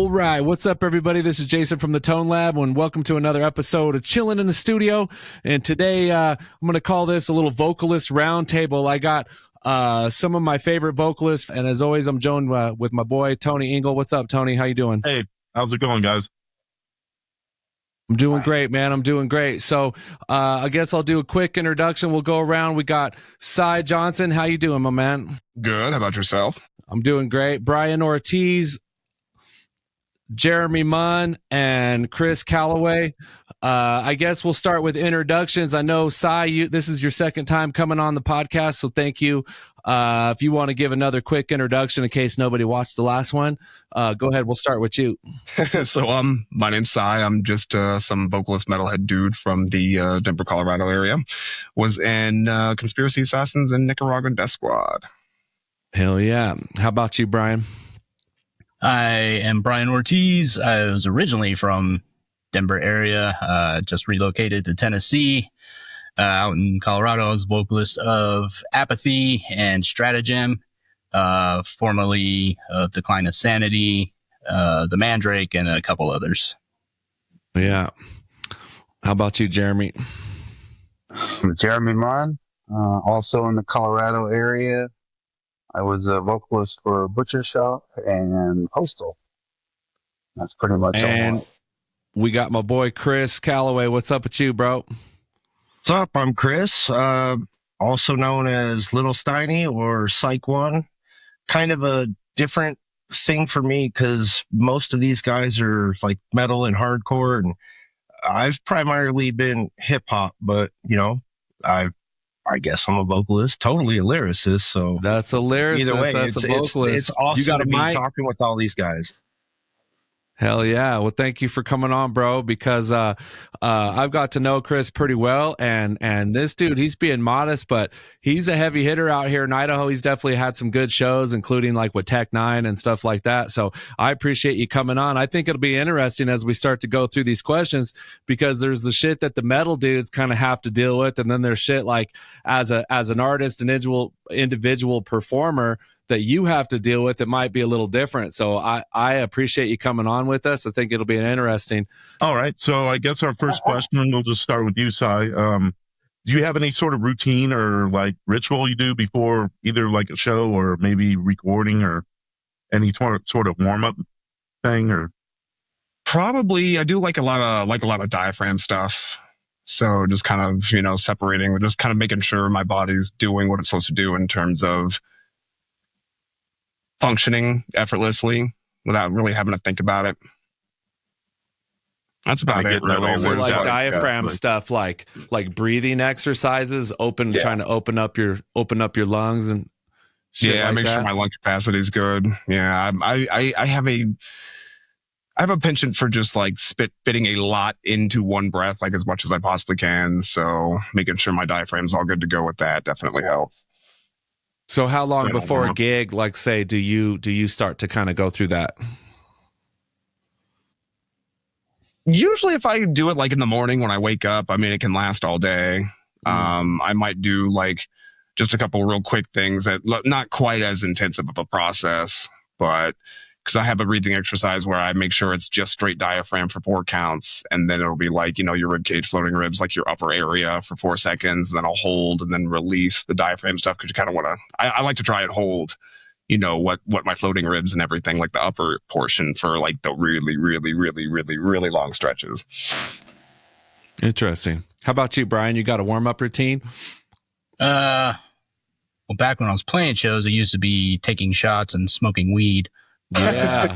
All right. What's up, everybody? This is Jason from the Tone Lab, and welcome to another episode of Chillin in the Studio. And today, I'm going to call this a little vocalist roundtable. I got some of my favorite vocalists, and as always, I'm joined with my boy, Tony Engel. What's up, Tony? How you doing? Hey, how's it going, guys? I'm doing great, man. I'm doing great. So I guess I'll do a quick introduction. We'll go around. We got Cy Johnson. How you doing, my man? Good. How about yourself? I'm doing great. Brian Ortiz, Jeremy Munn, and Chris Calloway. I guess we'll start with introductions. I know, Cy, this is your second time coming on the podcast, so thank you. If you want to give another quick introduction in case nobody watched the last one, go ahead. We'll start with you. So my name's Cy. I'm just some vocalist metalhead dude from the Denver, Colorado area. Was in Conspiracy Assassins and Nicaraguan Death Squad. Hell yeah. How about you, Brian? I am Brian Ortiz. I was originally from Denver area, just relocated to Tennessee. Out in Colorado, I was vocalist of Apathy and Stratagem, formerly of Decline of Sanity, the Mandrake, and a couple others. Yeah. How about you, Jeremy? I'm Jeremy Munn, also in the Colorado area. I was a vocalist for Butcher Shop and Postal. That's pretty much all. And we got my boy, Chris Calloway. What's up with you, bro? What's up? I'm Chris, also known as Little Steiny or Psych One. Kind of a different thing for me because most of these guys are like metal and hardcore, and I've primarily been hip hop, but I guess I'm a vocalist, totally a lyricist. So that's a lyricist. Either way, that's a vocalist. It's awesome you got to be talking with all these guys. Hell yeah. Well, thank you for coming on, bro, because I've got to know Chris pretty well, and this dude, he's being modest, but he's a heavy hitter out here in Idaho. He's definitely had some good shows, including like with Tech Nine and stuff like that. So I appreciate you coming on. I think it'll be interesting as we start to go through these questions, because there's the shit that the metal dudes kind of have to deal with, and then there's shit like as an artist, individual performer that you have to deal with. It might be a little different. So I appreciate you coming on with us. I think it'll be interesting. All right. So I guess our first question, we'll just start with you, Cy. Do you have any sort of routine or like ritual you do before either like a show or maybe recording or any sort of warm up thing? Or Probably I do like a lot of diaphragm stuff. So just kind of, separating, just kind of making sure my body's doing what it's supposed to do in terms of functioning effortlessly without really having to think about it. That's about it. Really. So like diaphragm stuff, like breathing exercises, trying to open up your lungs and shit. Yeah, like make sure my lung capacity is good. Yeah, I have a penchant for just like spitting a lot into one breath, like as much as I possibly can. So making sure my diaphragm's all good to go with that definitely helps. So how long before a gig, like say, do you start to kind of go through that? Usually if I do it like in the morning when I wake up, I mean, it can last all day. I might do like just a couple real quick things that not quite as intensive of a process, but because I have a breathing exercise where I make sure it's just straight diaphragm for 4 counts. And then it'll be like, your rib cage, floating ribs, like your upper area for 4 seconds. And then I'll hold and then release the diaphragm stuff. Cause you kind of want to, I like to try and hold, what my floating ribs and everything, like the upper portion for like the really, really, really, really, really long stretches. Interesting. How about you, Brian? You got a warm up routine? Well, back when I was playing shows, I used to be taking shots and smoking weed. Yeah.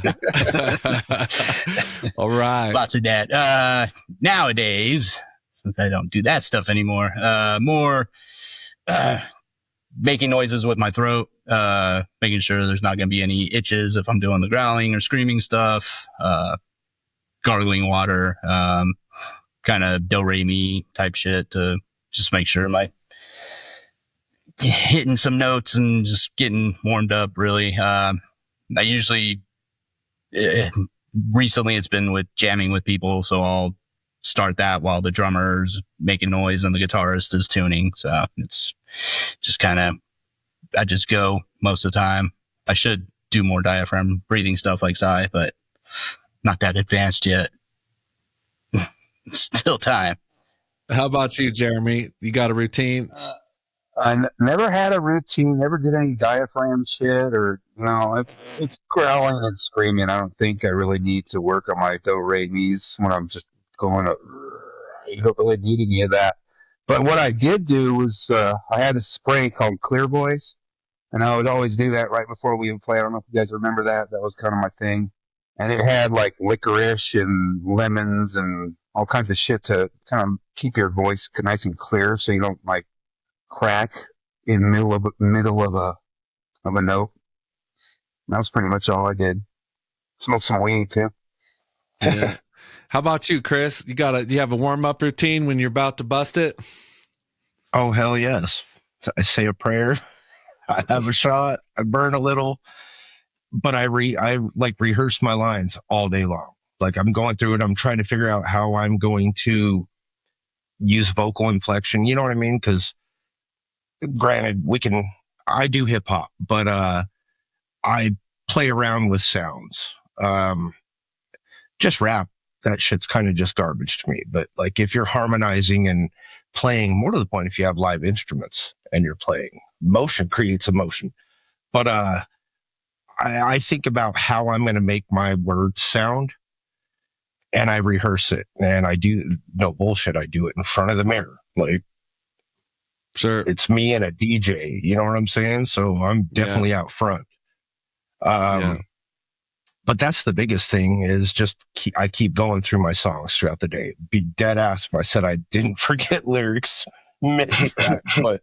All right. Lots of that. Nowadays, since I don't do that stuff anymore, more making noises with my throat, making sure there's not going to be any itches if I'm doing the growling or screaming stuff, gargling water, kind of do-re-mi type shit to just make sure my hitting some notes and just getting warmed up, really. I usually, recently it's been with jamming with people, so I'll start that while the drummer's making noise and the guitarist is tuning. So it's just kind of, I just go most of the time. I should do more diaphragm breathing stuff like Cy, but not that advanced yet. Still time. How about you, Jeremy? You got a routine? Never had a routine, never did any diaphragm shit or it's growling and screaming. I don't think I really need to work on my do re mi's when I'm just going up. You don't really need any of that. But what I did do was I had a spray called Clear Boys, and I would always do that right before we would play. I don't know if you guys remember that. That was kind of my thing. And it had like licorice and lemons and all kinds of shit to kind of keep your voice nice and clear so you don't like crack in the middle of a note. That was pretty much all I did. Smoked some weed too. Yeah. How about you, Chris? Do you have a warm-up routine when you're about to bust it? Oh, hell yes. I say a prayer. I have a shot. I burn a little, but I rehearse my lines all day long. Like I'm going through it. I'm trying to figure out how I'm going to use vocal inflection. You know what I mean? Because granted, I do hip hop, but I play around with sounds. Just rap. That shit's kind of just garbage to me. But like if you're harmonizing and playing, more to the point, if you have live instruments and you're playing, motion creates emotion. But I think about how I'm going to make my words sound, and I rehearse it. And I do no bullshit. I do it in front of the mirror. Like, sure, it's me and a DJ. You know what I'm saying? So I'm definitely out front. But that's the biggest thing is just I keep going through my songs throughout the day. Be dead ass if I said I didn't forget lyrics, but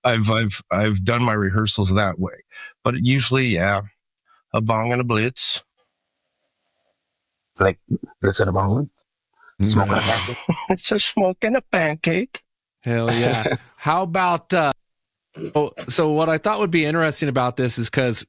I've done my rehearsals that way. But usually, a bong and a blitz. Like blitz and a bong. Smoking a pancake. It's a smoke and a pancake. Hell yeah! How about? So what I thought would be interesting about this is because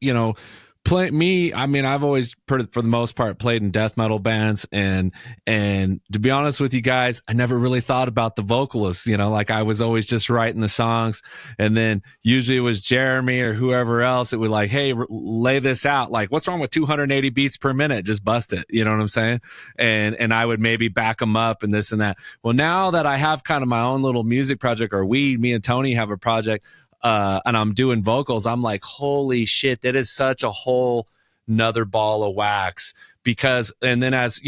I've always, for the most part, played in death metal bands, and to be honest with you guys, I never really thought about the vocalists. Like I was always just writing the songs, and then usually it was Jeremy or whoever else. It would like, hey, lay this out. Like, what's wrong with 280 beats per minute? Just bust it. You know what I'm saying? And I would maybe back them up and this and that. Well, now that I have kind of my own little music project, or me and Tony have a project. And I'm doing vocals, I'm like, holy shit, that is such a whole nother ball of wax. Because, and then as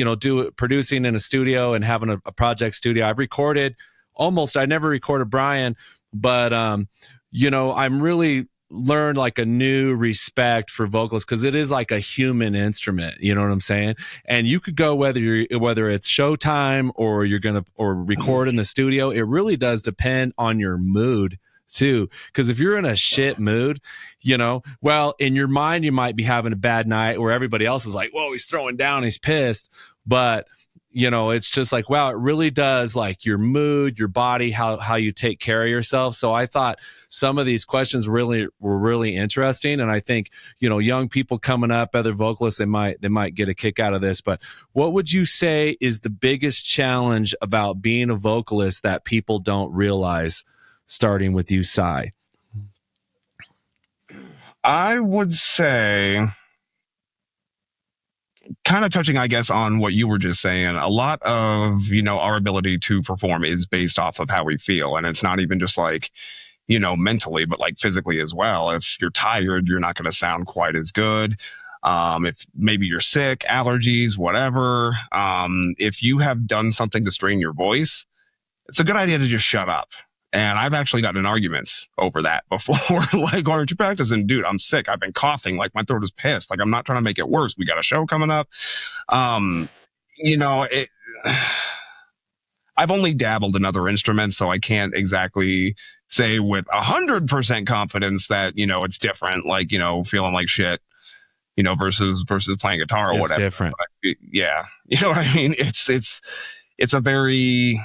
producing in a studio and having a project studio, I never recorded Brian, but I'm really learned like a new respect for vocals, because it is like a human instrument. You know what I'm saying? And you could go whether it's showtime or or record in the studio. It really does depend on your mood too, because if you're in a shit mood, well, in your mind you might be having a bad night where everybody else is like, whoa, he's throwing down, he's pissed, but it's just like, wow, it really does, like your mood, your body, how you take care of yourself. So I thought some of these questions were really interesting, and I think young people coming up, other vocalists, they might get a kick out of this. But what would you say is the biggest challenge about being a vocalist that people don't realize? Starting with you, Cy. I would say, kind of touching, I guess, on what you were just saying, a lot of, our ability to perform is based off of how we feel. And it's not even just like, mentally, but like physically as well. If you're tired, you're not going to sound quite as good. If maybe you're sick, allergies, whatever. If you have done something to strain your voice, it's a good idea to just shut up. And I've actually gotten in arguments over that before. Like, aren't you practicing? Dude, I'm sick. I've been coughing. Like, my throat is pissed. Like, I'm not trying to make it worse. We got a show coming up. I've only dabbled in other instruments, so I can't exactly say with 100% confidence that, it's different. Like, feeling like shit, versus playing guitar or it's whatever. Different. But, yeah. You know what I mean? It's a very,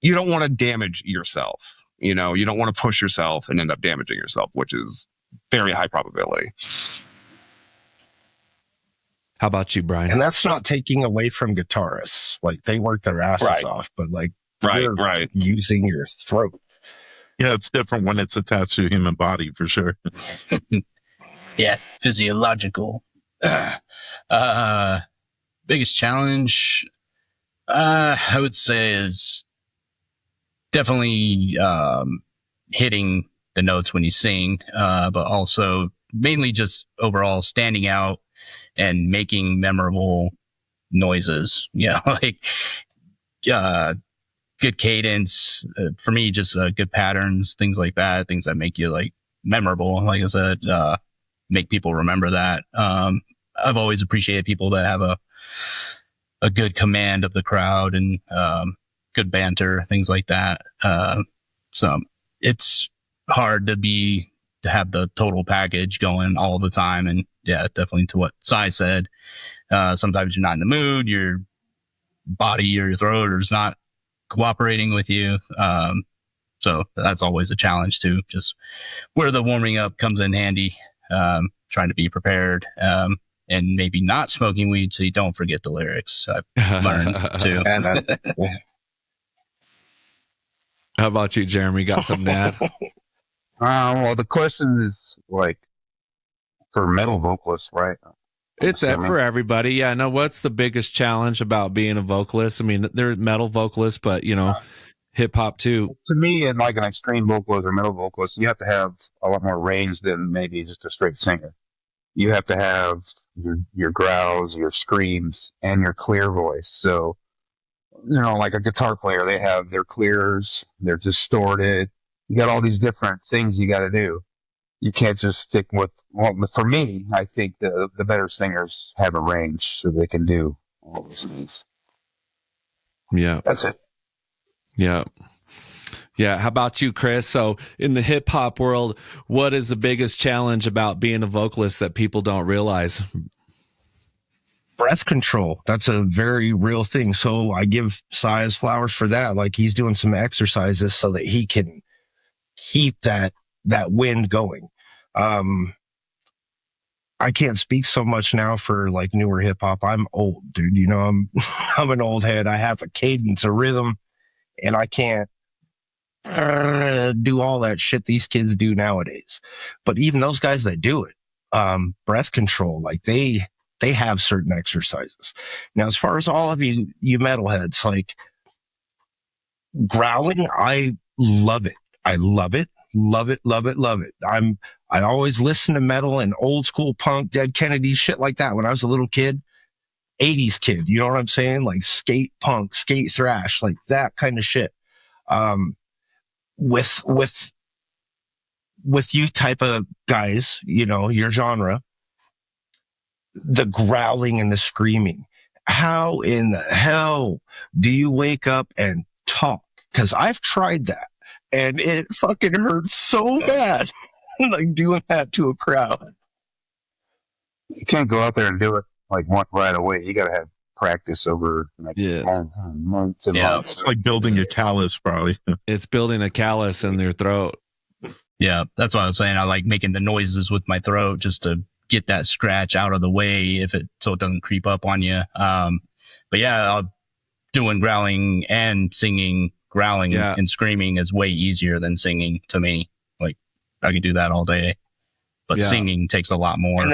you don't want to damage yourself. You don't want to push yourself and end up damaging yourself, which is very high probability. How about you, Brian? And that's not taking away from guitarists. Like, they work their asses off, but like, you're using your throat. Yeah, it's different when it's attached to a human body, for sure. Yeah, physiological. Biggest challenge, I would say, is definitely hitting the notes when you sing, but also mainly just overall standing out and making memorable noises. Yeah, like good cadence for me, just good patterns, things like that, things that make you like memorable. Like I said, make people remember that. I've always appreciated people that have a good command of the crowd and good banter, things like that. So it's hard to have the total package going all the time. And yeah, definitely to what Cy said, sometimes you're not in the mood, your body or your throat is not cooperating with you. So that's always a challenge too, just where the warming up comes in handy, trying to be prepared, and maybe not smoking weed so you don't forget the lyrics. I've learned too. How about you, Jeremy? Got something to add? Well, the question is like for metal vocalists, right? It's for everybody. Yeah. No, what's the biggest challenge about being a vocalist? I mean, they're metal vocalists, but hip hop too. To me, and like an extreme vocalist or metal vocalist, you have to have a lot more range than maybe just a straight singer. You have to have your growls, your screams, and your clear voice. So, like a guitar player, they have their clears, they're distorted. You got all these different things you got to do. You can't just stick with. Well, for me, I think the better singers have a range so they can do all those things. Yeah, that's it. Yeah. Yeah. How about you, Chris? So in the hip hop world, what is the biggest challenge about being a vocalist that people don't realize? Breath control. That's a very real thing. So I give Cy his flowers for that. Like he's doing some exercises so that he can keep that wind going. I can't speak so much now for like newer hip hop. I'm old, dude. I'm an old head. I have a cadence, a rhythm, and I can't do all that shit these kids do nowadays. But even those guys that do it, breath control, like they have certain exercises. Now, as far as all of you metalheads, like growling, I love it. I love it. Love it, love it, love it. I always listen to metal and old school punk, Dead Kennedys, shit like that when I was a little kid. 80s kid, you know what I'm saying? Like skate punk, skate thrash, like that kind of shit. With you type of guys, your genre, the growling and the screaming. How in the hell do you wake up and talk? Because I've tried that. And it fucking hurts so bad, like doing that to a crowd. You can't go out there and do it like right away. You got to have practice over months and months. It's like building a callus, probably. It's building a callus in your throat. Yeah, that's what I was saying. I like making the noises with my throat just to get that scratch out of the way so it doesn't creep up on you. But yeah, doing growling and singing. Growling and screaming is way easier than singing to me. Like I could do that all day, but singing takes a lot more. And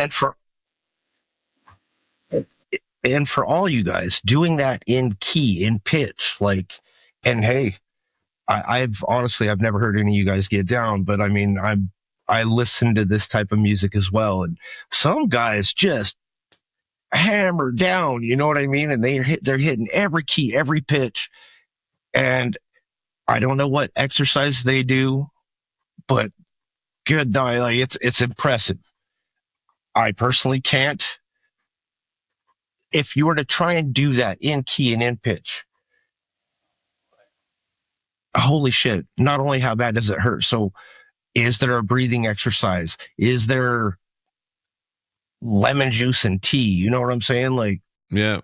then for all you guys doing that in key, in pitch, like, and hey, I've never heard any of you guys get down, but I mean, I listen to this type of music as well. And some guys just hammer down, you know what I mean? And they're hitting every key, every pitch. And I don't know what exercise they do, but good night. Like it's impressive. I personally can't. If you were to try and do that in key and in pitch, holy shit, not only how bad does it hurt? So is there a breathing exercise? Is there lemon juice and tea? You know what I'm saying? Like, yeah.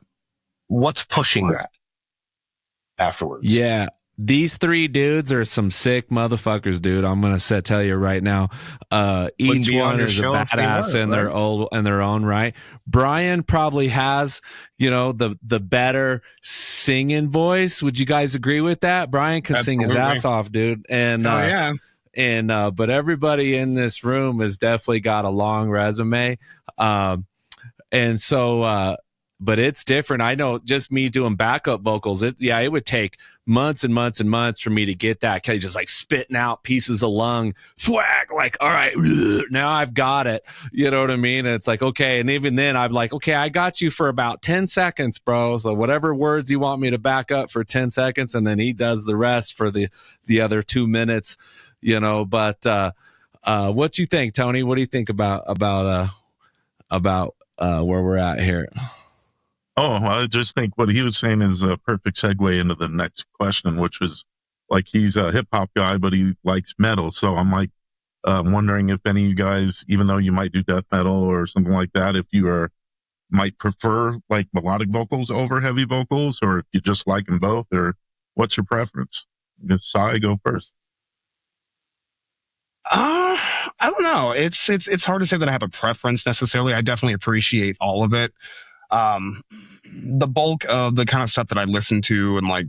What's pushing that afterwards? Yeah. These three dudes are some sick motherfuckers, dude. I'm gonna tell you right now. Each one is a badass in their own right. Brian probably has, the better singing voice. Would you guys agree with that? Brian can sing his ass off, dude. And but everybody in this room has definitely got a long resume. And so but it's different. I know just me doing backup vocals, it would take months and months and months for me to get that kind of just like spitting out pieces of lung, thwack, like, all right, now I've got it. You know what I mean? And it's like, okay. And even then I'm like, okay, I got you for about 10 seconds, bro. So whatever words you want me to back up for 10 seconds. And then he does the rest for the other 2 minutes, you know, but, what you think, Tony? What do you think about where we're at here? Oh, I just think what he was saying is a perfect segue into the next question, which was like, he's a hip hop guy, but he likes metal. So I'm like, wondering if any of you guys, even though you might do death metal or something like that, if you might prefer like melodic vocals over heavy vocals, or if you just like them both, or what's your preference? I guess Sai, go first. I don't know. It's hard to say that I have a preference necessarily. I definitely appreciate all of it. The bulk of the kind of stuff that I listen to and like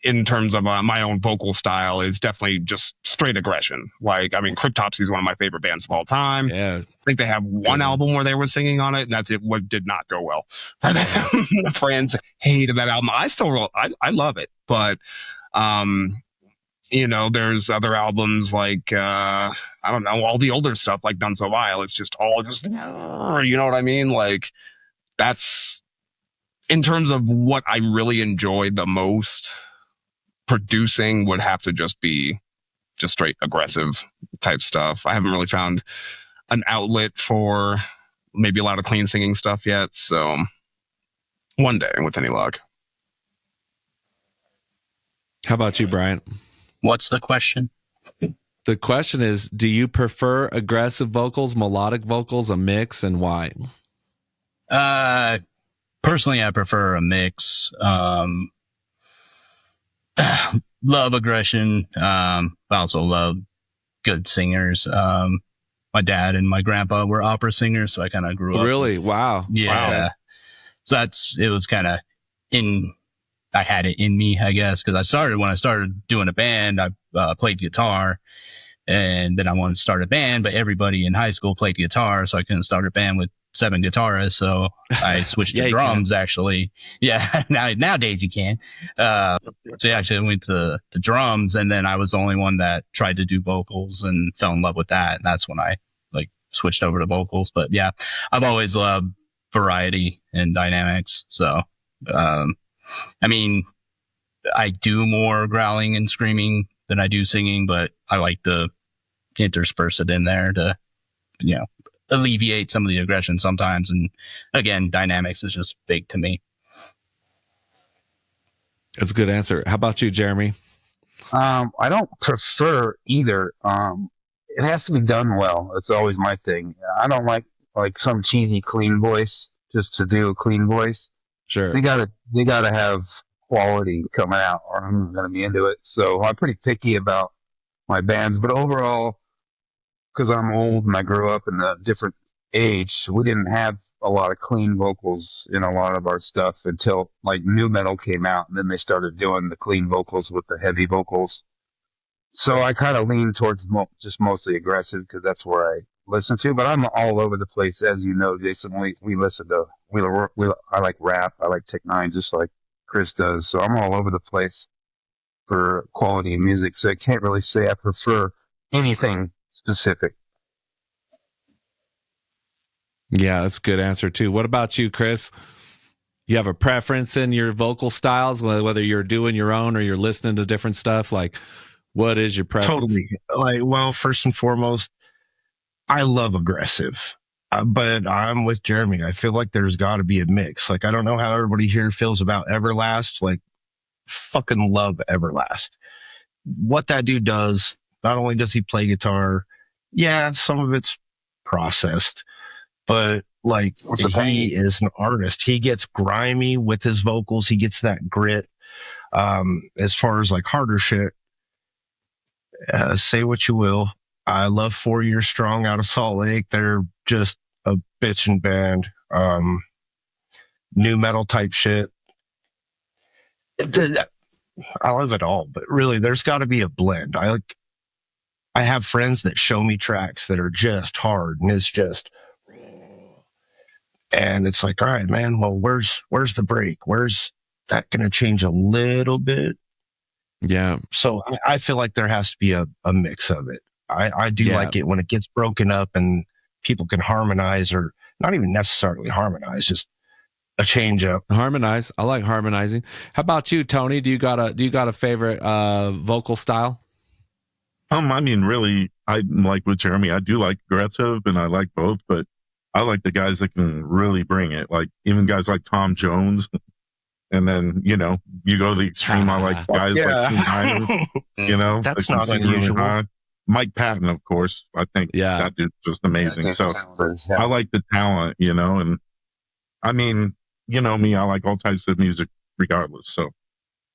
in terms of my own vocal style is definitely just straight aggression. Like, I mean, Cryptopsy is one of my favorite bands of all time. Yeah. I think they have one album where they were singing on it, and that's it. What did not go well for them. The friends hated that album. I love it, but you know, there's other albums like I don't know, all the older stuff like Done So Vile. It's just all just, you know what I mean? Like, that's in terms of what I really enjoy the most. Producing would have to just be just straight aggressive type stuff. I haven't really found an outlet for maybe a lot of clean singing stuff yet. So one day with any luck. How about you, Brian? What's the question? The question is, do you prefer aggressive vocals, melodic vocals, a mix, and why? Personally, I prefer a mix. Love aggression. I also love good singers. My dad and my grandpa were opera singers, so I kind of grew up. Really? Wow. Yeah. Wow. So it was kind of I had it in me, I guess, because when I started doing a band, I played guitar, and then I wanted to start a band, but everybody in high school played guitar, so I couldn't start a band with 7 guitarists, so I switched to drums, actually. Yeah, nowadays you can. So actually I went to drums, and then I was the only one that tried to do vocals and fell in love with that, and that's when I like switched over to vocals. But yeah, I've always loved variety and dynamics, so I mean, I do more growling and screaming than I do singing, but I like to intersperse it in there to, you know, alleviate some of the aggression sometimes. And again, dynamics is just big to me. That's a good answer. How about you, Jeremy? I don't prefer either. It has to be done well. It's always my thing. I don't like some cheesy clean voice just to do a clean voice. Sure. They gotta have quality coming out, or I'm not gonna be into it. So I'm pretty picky about my bands, but overall, because I'm old and I grew up in a different age, we didn't have a lot of clean vocals in a lot of our stuff until like new metal came out, and then they started doing the clean vocals with the heavy vocals. So I kind of lean towards just mostly aggressive because that's where I listen to. But I'm all over the place, as you know, Jason. We listen to I like rap, I like Tech Nine, just like Chris does. So I'm all over the place for quality of music. So I can't really say I prefer anything specific. Yeah, that's a good answer too. What about you, Chris? You have a preference in your vocal styles, whether you're doing your own or you're listening to different stuff? Like, what is your preference? Totally. Like, well, first and foremost, I love aggressive, but I'm with Jeremy. I feel like there's got to be a mix. Like, I don't know how everybody here feels about Everlast. Like, fucking love Everlast. What that dude does, not only does he play guitar, yeah, some of it's processed, but like, he is an artist. He gets grimy with his vocals. He gets that grit. As far as like harder shit, say what you will. I love 4 Years Strong out of Salt Lake. They're just a bitchin' band. New metal type shit. I love it all, but really there's got to be a blend. I have friends that show me tracks that are just hard, and it's just, And it's like, all right, man, well, where's the break? Where's that going to change a little bit? Yeah. So I feel like there has to be a mix of it. I do like it when it gets broken up and people can harmonize, or not even necessarily harmonize, just a change up. Harmonize. I like harmonizing. How about you, Tony? Do you got a favorite vocal style? I mean, really, I'm like with Jeremy. I do like aggressive, and I like both, but I like the guys that can really bring it. Like even guys like Tom Jones, and then you go to the extreme. I like guys like King Hyder, that's that can not sing really unusual. high. Mike Patton, of course. I think that dude's just amazing. So I like the talent, and I mean, me, I like all types of music regardless. So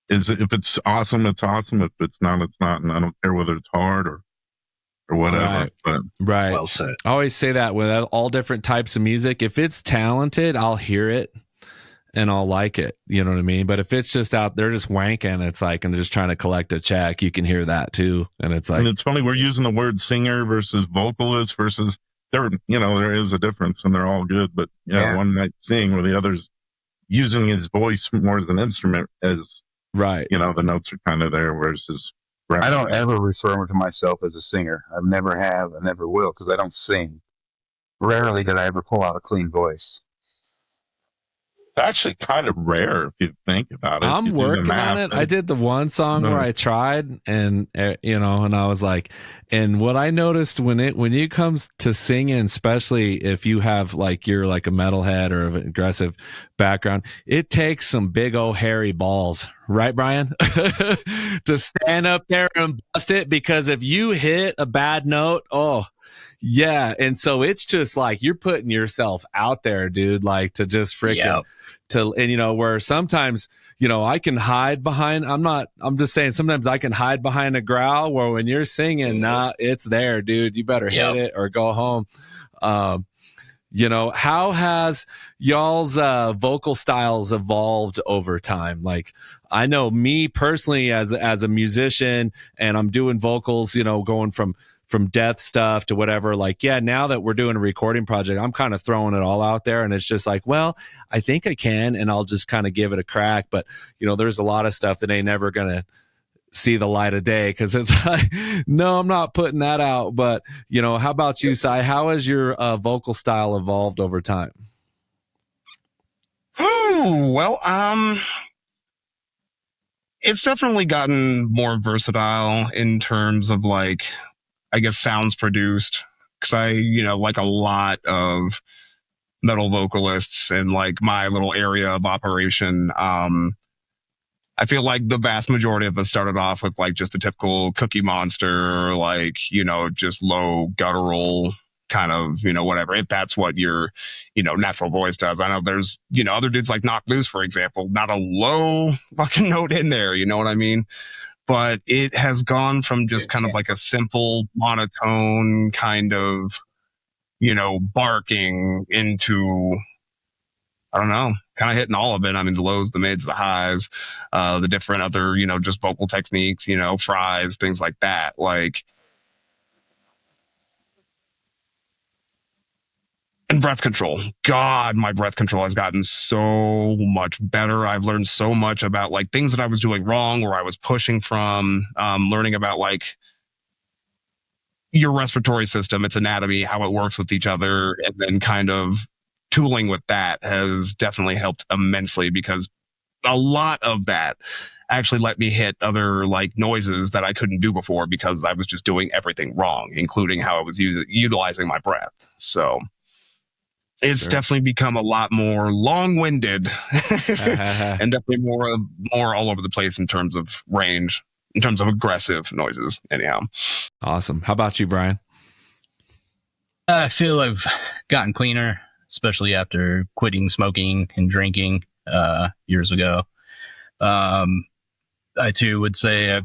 if it's awesome, it's awesome. If it's not, it's not. And I don't care whether it's hard or whatever. Right. Well said. I always say that with all different types of music. If it's talented, I'll hear it and I'll like it. You know what I mean? But if it's just out there just wanking, it's like, and they're just trying to collect a check, you can hear that too. And it's like, and it's funny, we're using the word singer versus vocalist versus there is a difference, and they're all good. But one might sing where the other's using his voice more as an instrument, as right. The notes are kind of there, whereas his I don't ever refer to myself as a singer. I never have, I never will, because I don't sing. Rarely did I ever pull out a clean voice. It's actually kind of rare if you think about it. I'm working on it. I did the one song where I tried, and and I was like, and what I noticed when it comes to singing, especially if you have you're like a metalhead or an aggressive background, it takes some big old hairy balls, right, Brian? To stand up there and bust it, because if you hit a bad note, yeah. And so it's just like you're putting yourself out there, dude, like to just freaking where sometimes, I can hide behind, I'm just saying sometimes I can hide behind a growl, where when you're singing, it's there, dude. You better hit it or go home. How has y'all's vocal styles evolved over time? Like, I know me personally as a musician, and I'm doing vocals, going from death stuff to whatever, now that we're doing a recording project, I'm kind of throwing it all out there, and it's just like, well, I think I can, and I'll just kind of give it a crack. But, there's a lot of stuff that ain't never going to see the light of day, because it's like, no, I'm not putting that out. But, how about you, Sai? How has your vocal style evolved over time? Well, it's definitely gotten more versatile in terms of I guess sounds produced, because I, like a lot of metal vocalists in my little area of operation. I feel like the vast majority of us started off with just a typical Cookie Monster, just low guttural kind of, whatever, if that's what your, natural voice does. I know there's, other dudes like Knock Loose, for example, not a low fucking note in there. You know what I mean? But it has gone from just kind of a simple monotone kind of, barking into, I don't know, kind of hitting all of it. I mean, the lows, the mids, the highs, the different other, just vocal techniques, fries, things like that. And breath control. God, my breath control has gotten so much better. I've learned so much about things that I was doing wrong, where I was pushing from, learning about your respiratory system, its anatomy, how it works with each other, and then kind of tooling with that has definitely helped immensely, because a lot of that actually let me hit other noises that I couldn't do before, because I was just doing everything wrong, including how I was utilizing my breath. So it's definitely become a lot more long-winded and definitely more all over the place in terms of range, in terms of aggressive noises. Anyhow. Awesome. How about you, Brian? I feel I've gotten cleaner, especially after quitting smoking and drinking years ago. I too would say I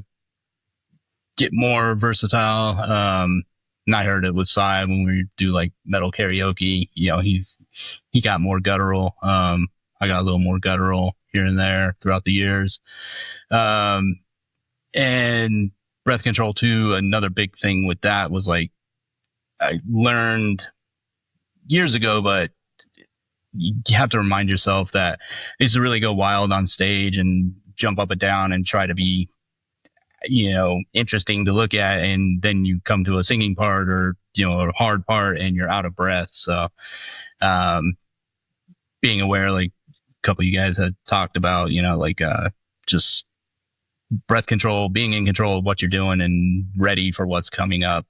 get more versatile. And I heard it with Sai when we do metal karaoke. He got more guttural. I got a little more guttural here and there throughout the years. And breath control too. Another big thing with that was I learned years ago, but you have to remind yourself that it's to really go wild on stage and jump up and down and try to be, interesting to look at. And then you come to a singing part or, a hard part and you're out of breath. So, being aware, like a couple of you guys had talked about, just breath control, being in control of what you're doing and ready for what's coming up,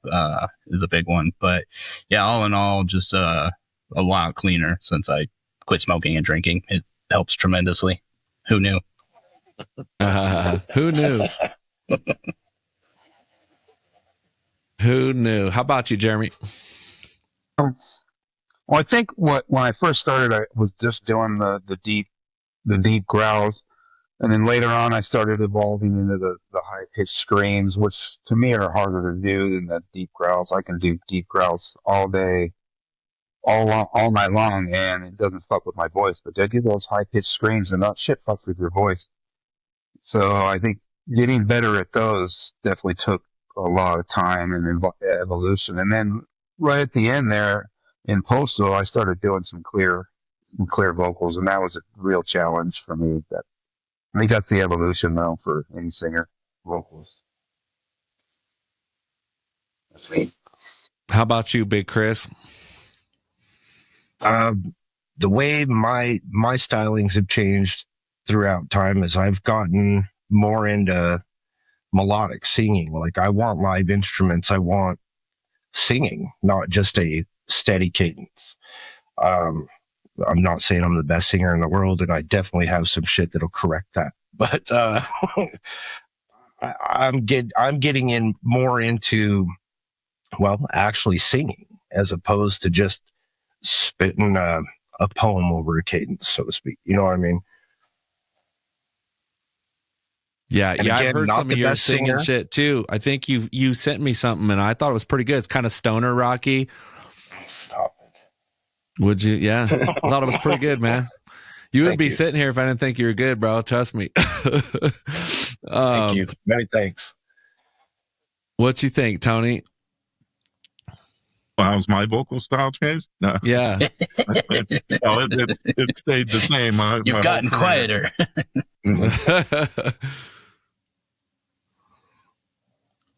is a big one. But yeah, all in all, just, a lot cleaner since I quit smoking and drinking. It helps tremendously. Who knew? Who knew? Who knew? How about you, Jeremy? Well, I think when I first started, I was just doing the deep growls, and then later on, I started evolving into the high pitched screams, which to me are harder to do than the deep growls. I can do deep growls all day, all night long, and it doesn't fuck with my voice. But I do those high pitched screams, and that shit fucks with your voice. So I think getting better at those definitely took a lot of time and evolution. And then right at the end there in Postal, I started doing some clear vocals, and that was a real challenge for me. I think that's the evolution though for any singer, vocalist. That's me. How about you, Big Chris? The way my stylings have changed throughout time is I've gotten more into melodic singing. Like I want live instruments. I want singing, not just a steady cadence. I'm not saying I'm the best singer in the world, and I definitely have some shit that'll correct that. But I'm getting in more into, well, actually singing as opposed to just spitting a poem over a cadence, so to speak. You know what I mean? Yeah, And yeah, again, I've heard not some the of your best singing singer. shit too. I think you sent me something and I thought it was pretty good. It's kind of stoner rocky. Stop it. Would you? Yeah, I thought it was pretty good, man. You wouldn't Thank be you. sitting here if I didn't think you were good, bro. Trust me. Thank you. Many thanks. What you think, Tony? Well, how's my vocal style changed? No, Yeah. no, it stayed the same. You've gotten quieter.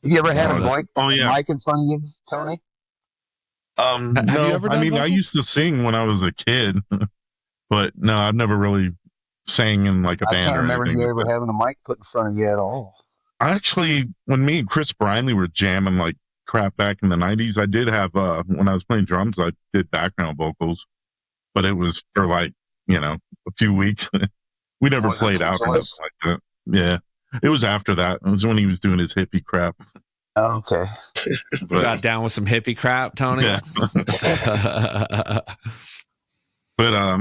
You ever had a mic in front of you, Tony? Have you No, ever I done mean, I vocals? used to sing when I was a kid, but no, I've never really sang in like a I band can't or remember anything. you ever having a mic put in front of you at all. I actually, when me and Chris Brinley were jamming like crap back in the 90s, I did have, when I was playing drums, I did background vocals, but it was for like, a few weeks. We never Was it played the out or choice? nothing like that. Yeah. It was after that. It was when he was doing his hippie crap. Oh, okay. But, Got down with some hippie crap, Tony. yeah. But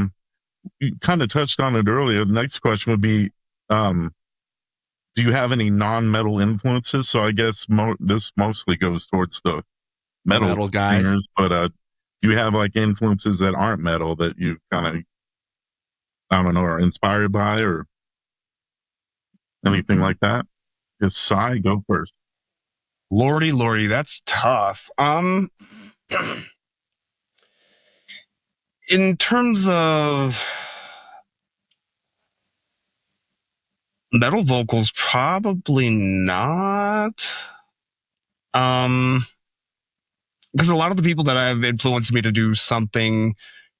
you kind of touched on it earlier. The next question would be, do you have any non-metal influences? So I guess this mostly goes towards the metal guys. singers, but do you have like influences that aren't metal that you kind of, I don't know, are inspired by or anything like that? Just Sai, go first. Lordy, that's tough. In terms of metal vocals, probably not. Because a lot of the people that have influenced me to do something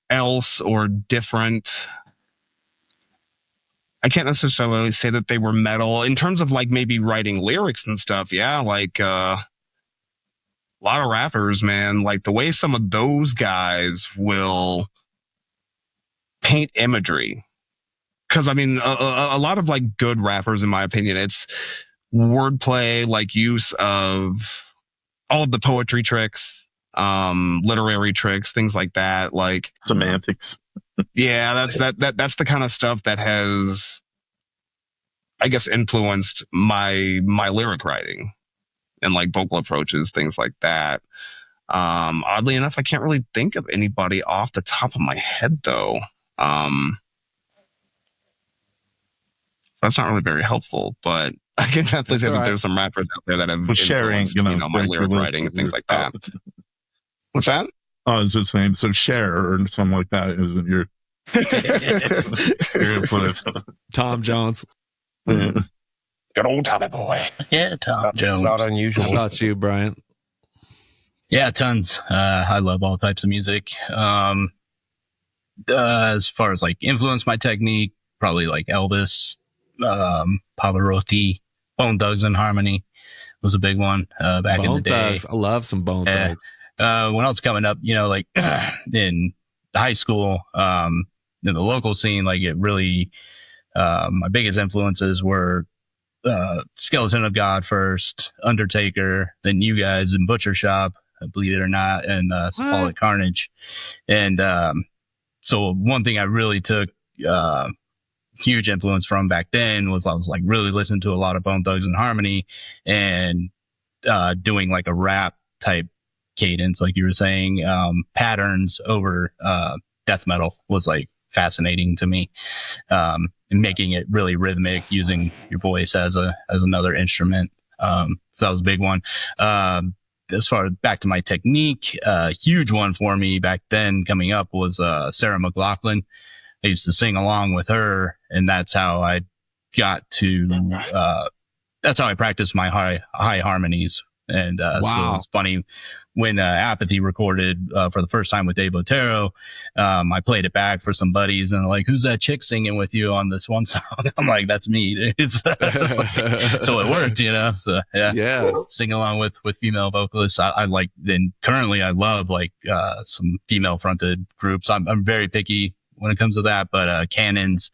else or different, I can't necessarily say that they were metal. In terms of like maybe writing lyrics and stuff, yeah, like a lot of rappers, man, like the way some of those guys will paint imagery. Because I mean, a lot of like good rappers, in my opinion, it's wordplay, like use of all of the poetry tricks, literary tricks, things like that. Like Semantics. yeah, that's the kind of stuff that has, I guess, influenced my lyric writing and like vocal approaches, things like that. Oddly enough, I can't really think of anybody off the top of my head though. That's not really very helpful, but I can definitely say that there's some rappers out there that have sharing, influenced, my lyric writing and things like that. What's that? I was just saying, so share or something like that. Isn't your Tom Jones. Good old Tommy boy. Yeah, Tom Jones. Not unusual. How about you, Brian? Yeah, tons. I love all types of music. As far as like influence my technique, probably like Elvis, Pavarotti, Bone Thugs and Harmony was a big one back in the day. Thugs. I love some Bone Thugs. When I was coming up, like in high school, in the local scene, like it really, my biggest influences were Skeleton of God first, Undertaker, then you guys in Butcher Shop, believe it or not, and Symbolic Carnage. And so one thing I really took huge influence from back then was I was like really listening to a lot of Bone Thugs and Harmony and doing like a rap type cadence, like you were saying, patterns over death metal was like fascinating to me, and making it really rhythmic, using your voice as another instrument. So that was a big one. As far back to my technique, huge one for me back then coming up was Sarah McLachlan. I used to sing along with her, and that's how I got to. That's how I practiced my high harmonies. And so it's funny when Apathy recorded for the first time with Dave Otero, I played it back for some buddies and like, who's that chick singing with you on this one song? I'm like, that's me. It's like, so it worked, So yeah. Sing along with female vocalists. I like. Then currently, I love like some female fronted groups. I'm very picky when it comes to that, but Cannons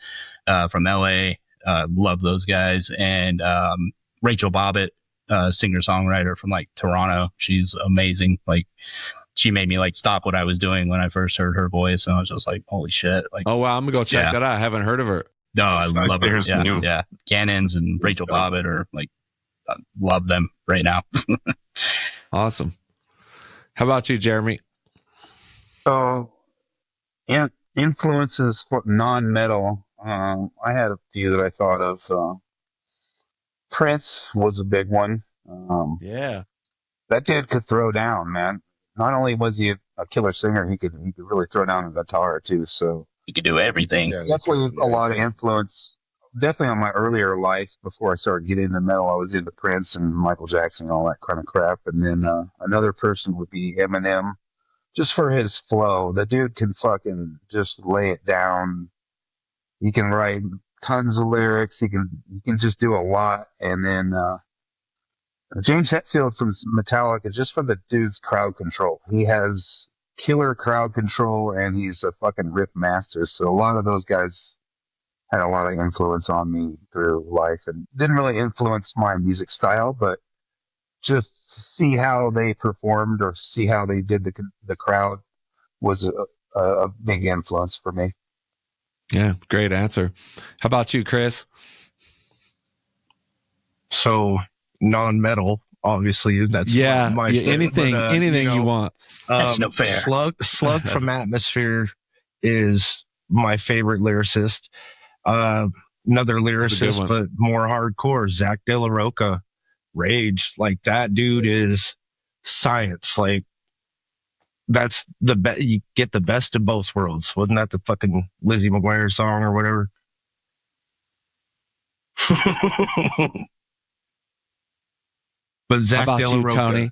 from LA, love those guys, and Rachel Bobbitt. Singer-songwriter from like Toronto. She's amazing. Like she made me like stop what I was doing when I first heard her voice, and I was just like, holy shit. Like, oh wow, I'm gonna go check that out. I haven't heard of her. No, I love her. Yeah. Cannons and Rachel Bobbitt are like, I love them right now. Awesome. How about you, Jeremy? So influences for non-metal, I had a few that I thought of. Prince was a big one. That dude could throw down, man. Not only was he a killer singer, he could really throw down a guitar too. So he could do everything. Definitely a lot of influence. Definitely on my earlier life, before I started getting into metal, I was into Prince and Michael Jackson and all that kind of crap. And then another person would be Eminem, just for his flow. The dude can fucking just lay it down. He can write tons of lyrics. He can just do a lot. And then James Hetfield from Metallica, just for the dude's crowd control. He has killer crowd control, and he's a fucking riff master. So a lot of those guys had a lot of influence on me through life, and didn't really influence my music style, but just see how they performed or see how they did the crowd was a big influence for me. Yeah, great answer. How about you, Chris? So non-metal, obviously. That's my anything, but, anything you want. That's no fair. Slug from Atmosphere is my favorite lyricist. Another lyricist, but more hardcore, Zach De La Rocha, Rage. Like that dude is science. Like that's the best. You get the best of both worlds. Wasn't that the fucking Lizzie McGuire song or whatever? But Zach How about De La you, Rocha, Tony?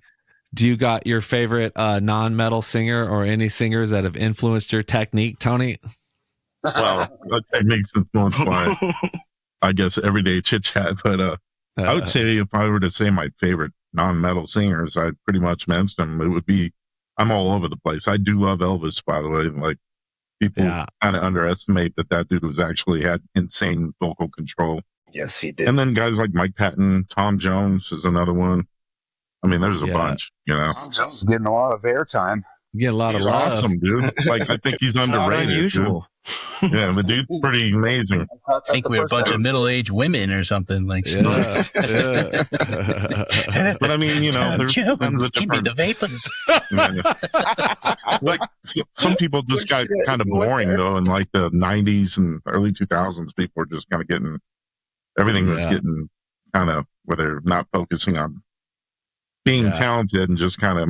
Do you got your favorite non-metal singer or any singers that have influenced your technique, Tony? Well, technique's influenced by, I guess, everyday chit chat. But I would say if I were to say my favorite non-metal singers, I pretty much mentioned them. It would be, I'm all over the place. I do love Elvis, by the way. Like people kind of underestimate that dude was actually had insane vocal control. Yes, he did. And then guys like Mike Patton, Tom Jones is another one. I mean, there's a bunch, Tom Jones is getting a lot of airtime. You get a lot of love. Awesome, dude. Like, I think he's underrated. Unusual. Yeah, the dude's pretty amazing. I think we're a bunch of middle-aged women or something like. Yeah. But I mean, there's give me the vapors. Like some people just got kind of boring though. In like the '90s and early 2000s, people were just kind of getting everything was getting kind of where they're not focusing on being talented and just kind of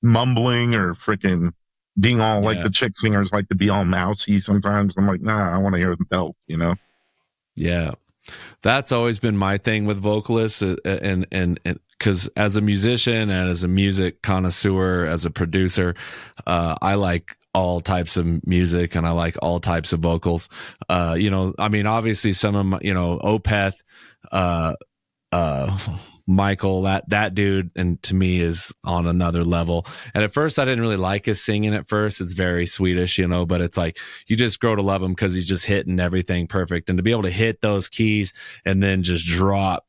mumbling or freaking being all like the chick singers like to be all mousy sometimes. I'm like, nah, I want to hear the belt, you know? Yeah. That's always been my thing with vocalists, and because as a musician and as a music connoisseur, as a producer, I like all types of music and I like all types of vocals. You know, I mean, obviously some of my, you know, Opeth, Michael, that dude, and to me is on another level. And at first I didn't really like his singing at first. It's very Swedish, you know, but it's like you just grow to love him because he's just hitting everything perfect. And to be able to hit those keys and then just drop,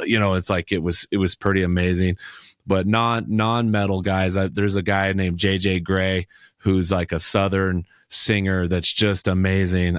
you know, it's like it was pretty amazing. But non-metal guys, there's a guy named JJ Gray who's like a Southern singer that's just amazing.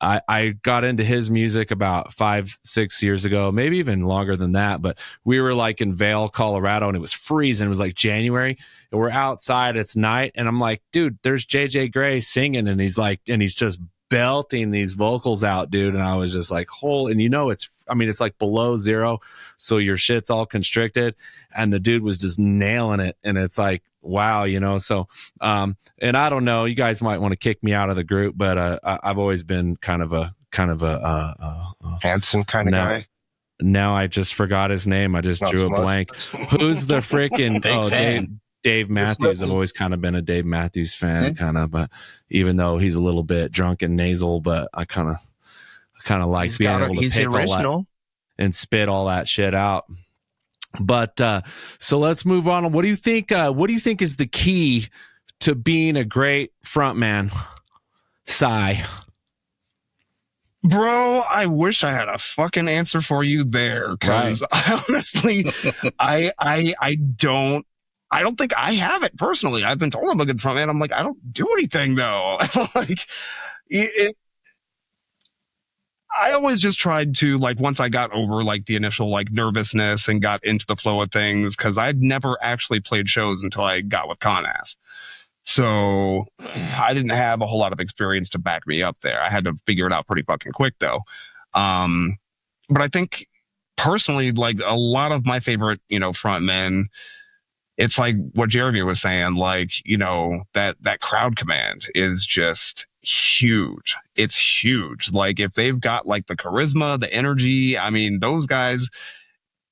I got into his music about 5-6 years ago, maybe even longer than that. But we were like in Vail, Colorado, and it was freezing. It was like January, and we're outside. It's night, and I'm like, dude, there's JJ Gray singing, and he's just belting these vocals out, dude. And I was just like, and you know, it's like below zero, so your shit's all constricted, and the dude was just nailing it, and it's like, wow, you know. So and I don't know, you guys might want to kick me out of the group, but I've always been kind of a Hanson kind of guy. Now I just forgot his name. I just drew a blank. Who's the freaking Dave Matthews. I've always kind of been a Dave Matthews fan, kind of, but even though he's a little bit drunk and nasal, but I kind of like being able to pick all that and spit all that shit out. But so let's move on. What do you think? What do you think is the key to being a great frontman, Cy? Bro, I wish I had a fucking answer for you there, because honestly, I don't think I have it personally. I've been told I'm a good frontman. I'm like, I don't do anything though. Like I always just tried to, like, once I got over like the initial like nervousness and got into the flow of things, because I'd never actually played shows until I got with Con-Ass. So I didn't have a whole lot of experience to back me up there. I had to figure it out pretty fucking quick though. But I think personally, like a lot of my favorite, you know, frontmen, it's like what Jeremy was saying, like, you know, that crowd command is just huge. It's huge. Like if they've got like the charisma, the energy, I mean, those guys,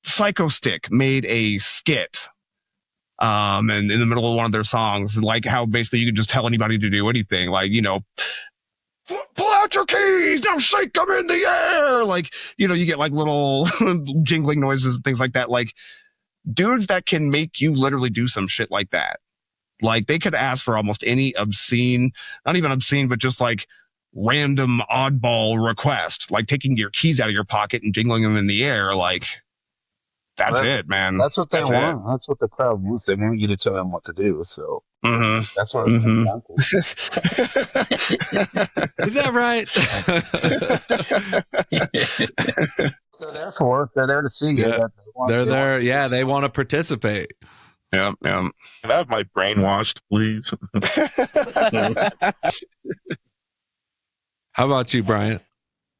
Psycho Stick made a skit and in the middle of one of their songs, like how basically you can just tell anybody to do anything, like, you know, pull out your keys, now shake them in the air. Like, you know, you get like little jingling noises and things like that. Like dudes that can make you literally do some shit like that. Like they could ask for almost any obscene, not even obscene, but just like random oddball request, like taking your keys out of your pocket and jingling them in the air. Like that's it, man. That's what they want. That's what the crowd wants. They want you to tell them what to do. So that's what it's down to. Is that right? They're there for. They're there to see you. Yeah. They're there. Yeah, they want to participate. Yeah. Can I have my brainwashed, please? How about you, Brian?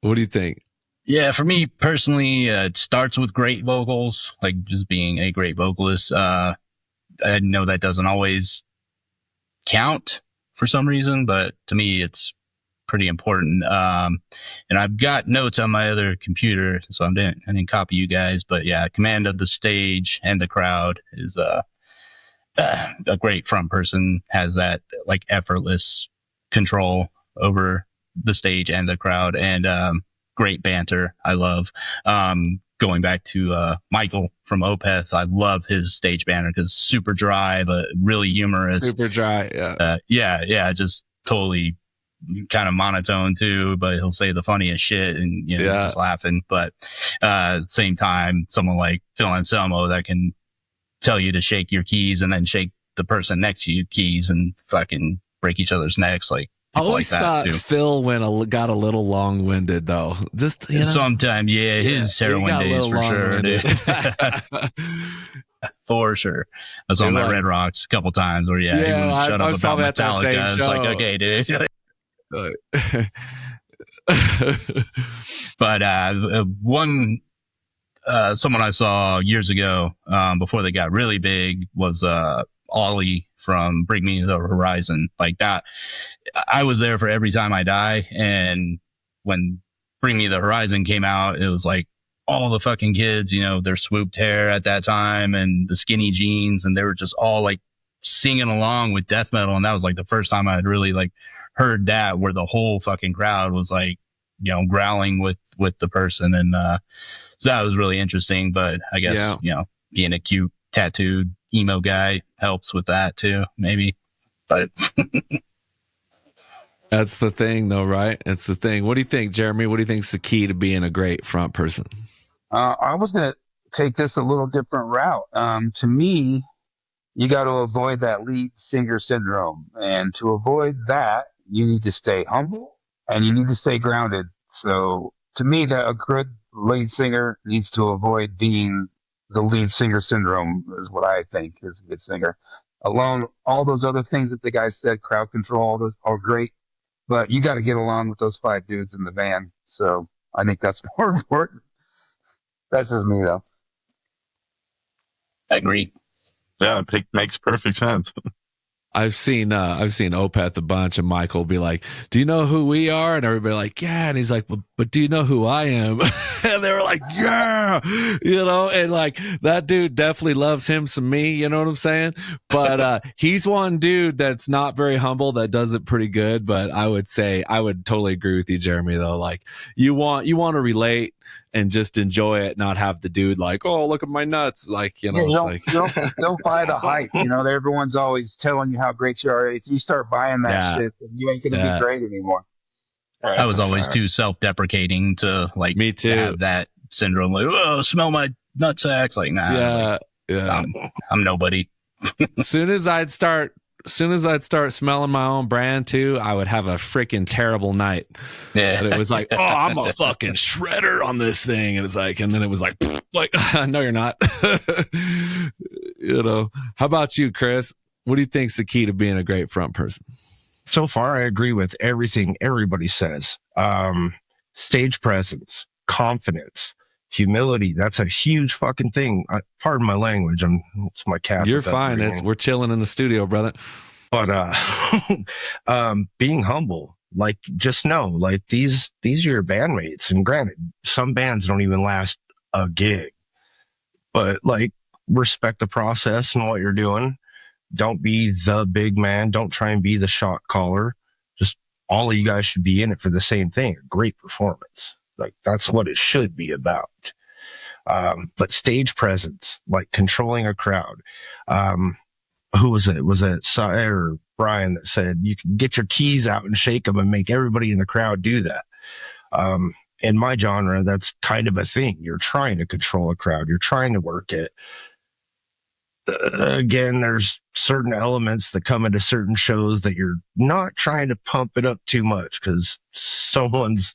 What do you think? Yeah, for me personally, it starts with great vocals, like just being a great vocalist. I know that doesn't always count for some reason, but to me, it's pretty important. And I've got notes on my other computer, so I didn't copy you guys, but yeah, command of the stage and the crowd is a great front person has that like effortless control over the stage and the crowd, and great banter. I love going back to Michael from Opeth. I love his stage banter because super dry but really humorous. Super dry, yeah, just totally kind of monotone too, but he'll say the funniest shit and you know just laughing. But at the same time, someone like Phil Anselmo that can tell you to shake your keys and then shake the person next to you keys and fucking break each other's necks. Like I always thought Phil got a little long-winded though. Just sometime, his heroin days for sure, dude. For sure. I saw him at Red Rocks a couple times where he wouldn't shut up about Metallica. It's like, okay, dude. But one someone I saw years ago before they got really big was Ollie from Bring Me the Horizon. Like that, I was there for Every Time I Die. And when Bring Me the Horizon came out, it was like all the fucking kids, their swooped hair at that time and the skinny jeans, and they were just all like singing along with death metal. And that was like the first time I'd really like heard that, where the whole fucking crowd was like, growling with the person. And so that was really interesting. But I guess, being a cute tattooed emo guy helps with that too, maybe. But that's the thing though, right? It's the thing. What do you think, Jeremy? What do you think's the key to being a great front person? I was going to take this a little different route. To me, you got to avoid that lead singer syndrome. And to avoid that, you need to stay humble and you need to stay grounded. So to me, that a good lead singer needs to avoid being the lead singer syndrome is what I think is a good singer. Alone, all those other things that the guy said, crowd control, all those are great, but you got to get along with those 5 dudes in the band. So I think that's more important. That's just me though. I agree. Yeah, it makes perfect sense. I've seen Opeth a bunch, and Michael be like, "Do you know who we are?" And everybody like, "Yeah." And he's like, "But do you know who I am?" And they were like, "Yeah," and like that dude definitely loves him some me. You know what I'm saying? But he's one dude that's not very humble that does it pretty good. But I would totally agree with you, Jeremy. Though, like you want to relate and just enjoy it, not have the dude like, "Oh, look at my nuts," like don't buy the hype. Everyone's always telling you how great you are. If you start buying that shit, then you ain't gonna be great anymore. I was always too self-deprecating to like me too have that syndrome. Like, oh, smell my nutsacks. Like, nah. I'm nobody. Soon as I'd start smelling my own brand too, I would have a freaking terrible night. Yeah. And it was like, oh, I'm a fucking shredder on this thing. And it's like, and then it was like, no, you're not. How about you, Chris? What do you think's the key to being a great front person? So far, I agree with everything everybody says. Stage presence, confidence, humility. That's a huge fucking thing. Pardon my language. It's my cat. You're fine. We're chilling in the studio, brother. But being humble, like just know, like these are your bandmates. And granted, some bands don't even last a gig, but like respect the process and what you're doing. Don't be the big man. Don't try and be the shot caller. Just all of you guys should be in it for the same thing. A great performance. Like that's what it should be about. But stage presence, like controlling a crowd. Who was it? Was it Sai or Brian that said you can get your keys out and shake them and make everybody in the crowd do that? In my genre, that's kind of a thing. You're trying to control a crowd. You're trying to work it. Again, there's certain elements that come into certain shows that you're not trying to pump it up too much because someone's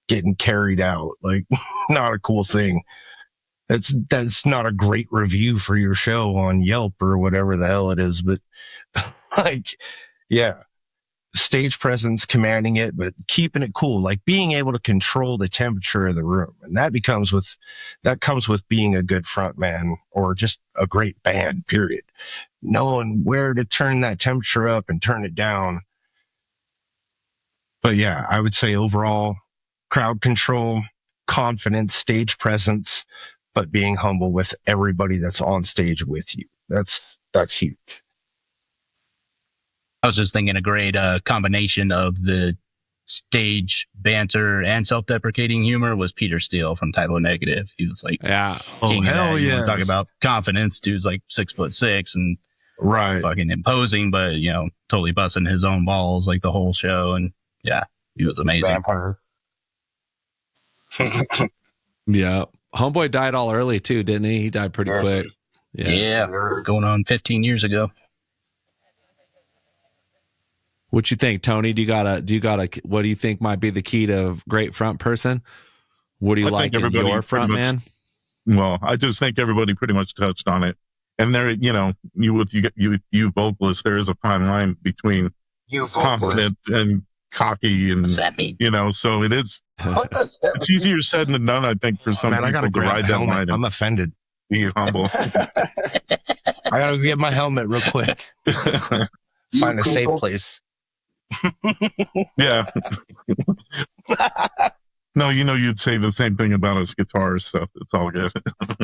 getting carried out. Like, not a cool thing. That's not a great review for your show on Yelp or whatever the hell it is. But like, yeah, stage presence, commanding it, but keeping it cool, like being able to control the temperature of the room. And that comes with being a good front man or just a great band, period. Knowing where to turn that temperature up and turn it down. But yeah, I would say overall crowd control, confidence, stage presence, but being humble with everybody that's on stage with you. That's huge. I was just thinking a great combination of the stage banter and self-deprecating humor was Peter Steele from Typo Negative. He was like, king of that. You talk about confidence. Dude's like 6'6" and fucking imposing, but totally busting his own balls like the whole show. And yeah, he was amazing. Vampire. Yeah. Homeboy died all early too, didn't he? He died pretty quick. Yeah. Going on 15 years ago. What you think, Tony? Do you gotta what do you think might be the key to great front person? What do you like in your front man? Well, I just think everybody pretty much touched on it. And there, you vocalists, there is a fine line between confident and cocky, and what's that mean? So it is. It's easier said than done, I think, for some people to ride that line. I'm offended. Be humble. I gotta get my helmet real quick. Find a safe place. Yeah. No, you'd say the same thing about us guitars, so it's all good.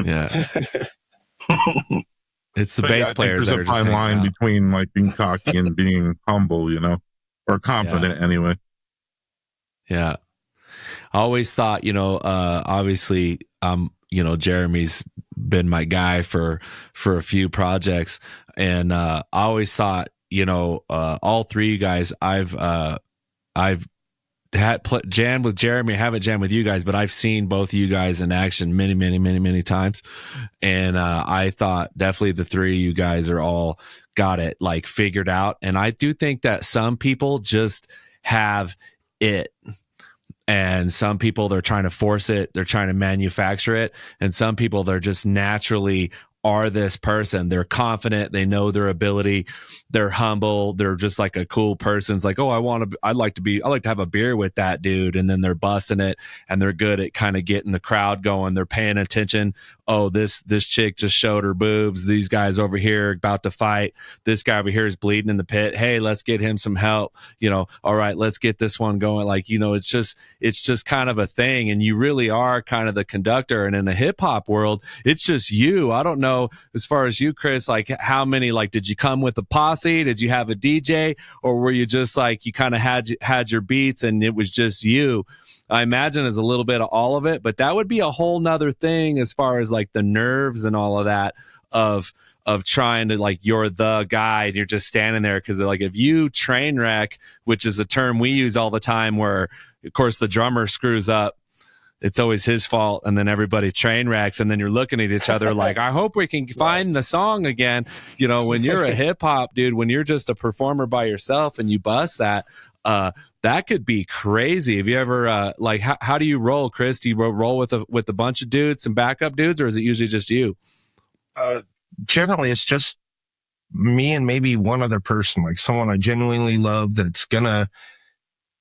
Yeah. It's the But bass I think players that there's are a just fine hanging line out. between like being cocky and being humble, or confident anyway. Yeah. I always thought, obviously, Jeremy's been my guy for a few projects, and I always thought, all three of you guys, I've had jammed with Jeremy. I haven't jammed with you guys, but I've seen both of you guys in action many, many, many, many times, and I thought definitely the three of you guys are all got it like figured out, and I do think that some people just have it. And some people, they're trying to force it. They're trying to manufacture it. And some people, they're just naturally are this person. They're confident. They know their ability. They're humble. They're just like a cool person. It's like, oh, I like to have a beer with that dude. And then they're busting it, and they're good at kind of getting the crowd going. They're paying attention. Oh, this chick just showed her boobs. These guys over here about to fight. This guy over here is bleeding in the pit. Hey, let's get him some help. All right, let's get this one going. Like, it's just kind of a thing. And you really are kind of the conductor. And in the hip hop world, it's just you. I don't know, as far as you, Chris, like how many, like, did you come with a posse? Did you have a DJ, or were you just like, you kind of had your beats and it was just you? I imagine it's a little bit of all of it, but that would be a whole nother thing as far as like the nerves and all of that of trying to, like, you're the guy and you're just standing there. Cause like if you train wreck, which is a term we use all the time, where of course the drummer screws up, it's always his fault, and then everybody train wrecks, and then you're looking at each other like, I hope we can find the song again. When you're a hip hop dude, when you're just a performer by yourself and you bust that, that could be crazy. Have you ever how do you roll, Chris? Do you roll with a bunch of dudes, some backup dudes, or is it usually just you? Generally, it's just me and maybe one other person, like someone I genuinely love that's gonna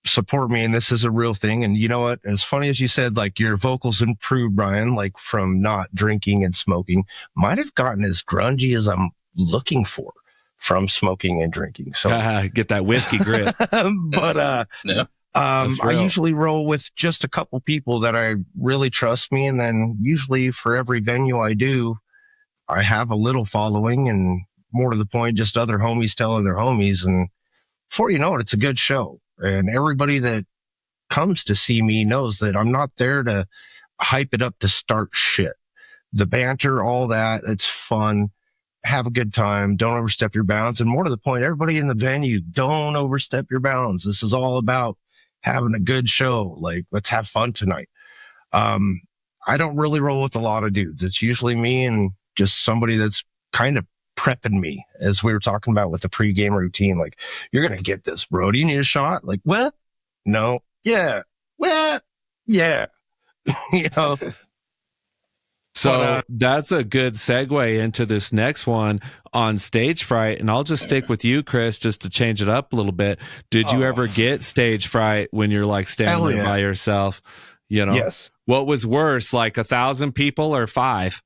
support me, and this is a real thing. And you know what, as funny as you said, like, your vocals improved, Brian, like from not drinking and smoking, might have gotten as grungy as I'm looking for from smoking and drinking. So get that whiskey grip. But Yeah. I usually roll with just a couple people that I really trust me, and then usually for every venue I do, I have a little following, and more to the point, just other homies telling their homies, and before you know it, it's a good show. And everybody that comes to see me knows that I'm not there to hype it up to start shit. The banter, all that, it's fun. Have a good time. Don't overstep your bounds. And more to the point, everybody in the venue, don't overstep your bounds. This is all about having a good show. Like, let's have fun tonight. I don't really roll with a lot of dudes. It's usually me and just somebody that's kind of prepping me, as we were talking about with the pregame routine. Like, you're going to get this, bro. Do you need a shot? Like, what? No. Yeah. What? Yeah. So that's a good segue into this next one on stage fright. And I'll just stick with you, Chris, just to change it up a little bit. Did you ever get stage fright when you're like standing there by yourself? Yes. What was worse, like 1,000 people or 5?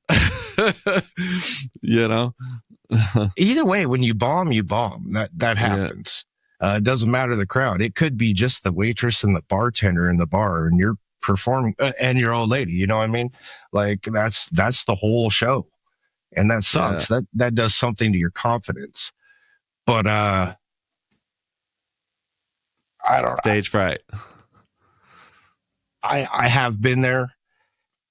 Either way, when you bomb, that happens. It doesn't matter the crowd. It could be just the waitress and the bartender in the bar, and you're performing, and your old lady, you know what I mean? Like, that's the whole show, and that sucks. That does something to your confidence. But I don't know. Stage fright. I have been there.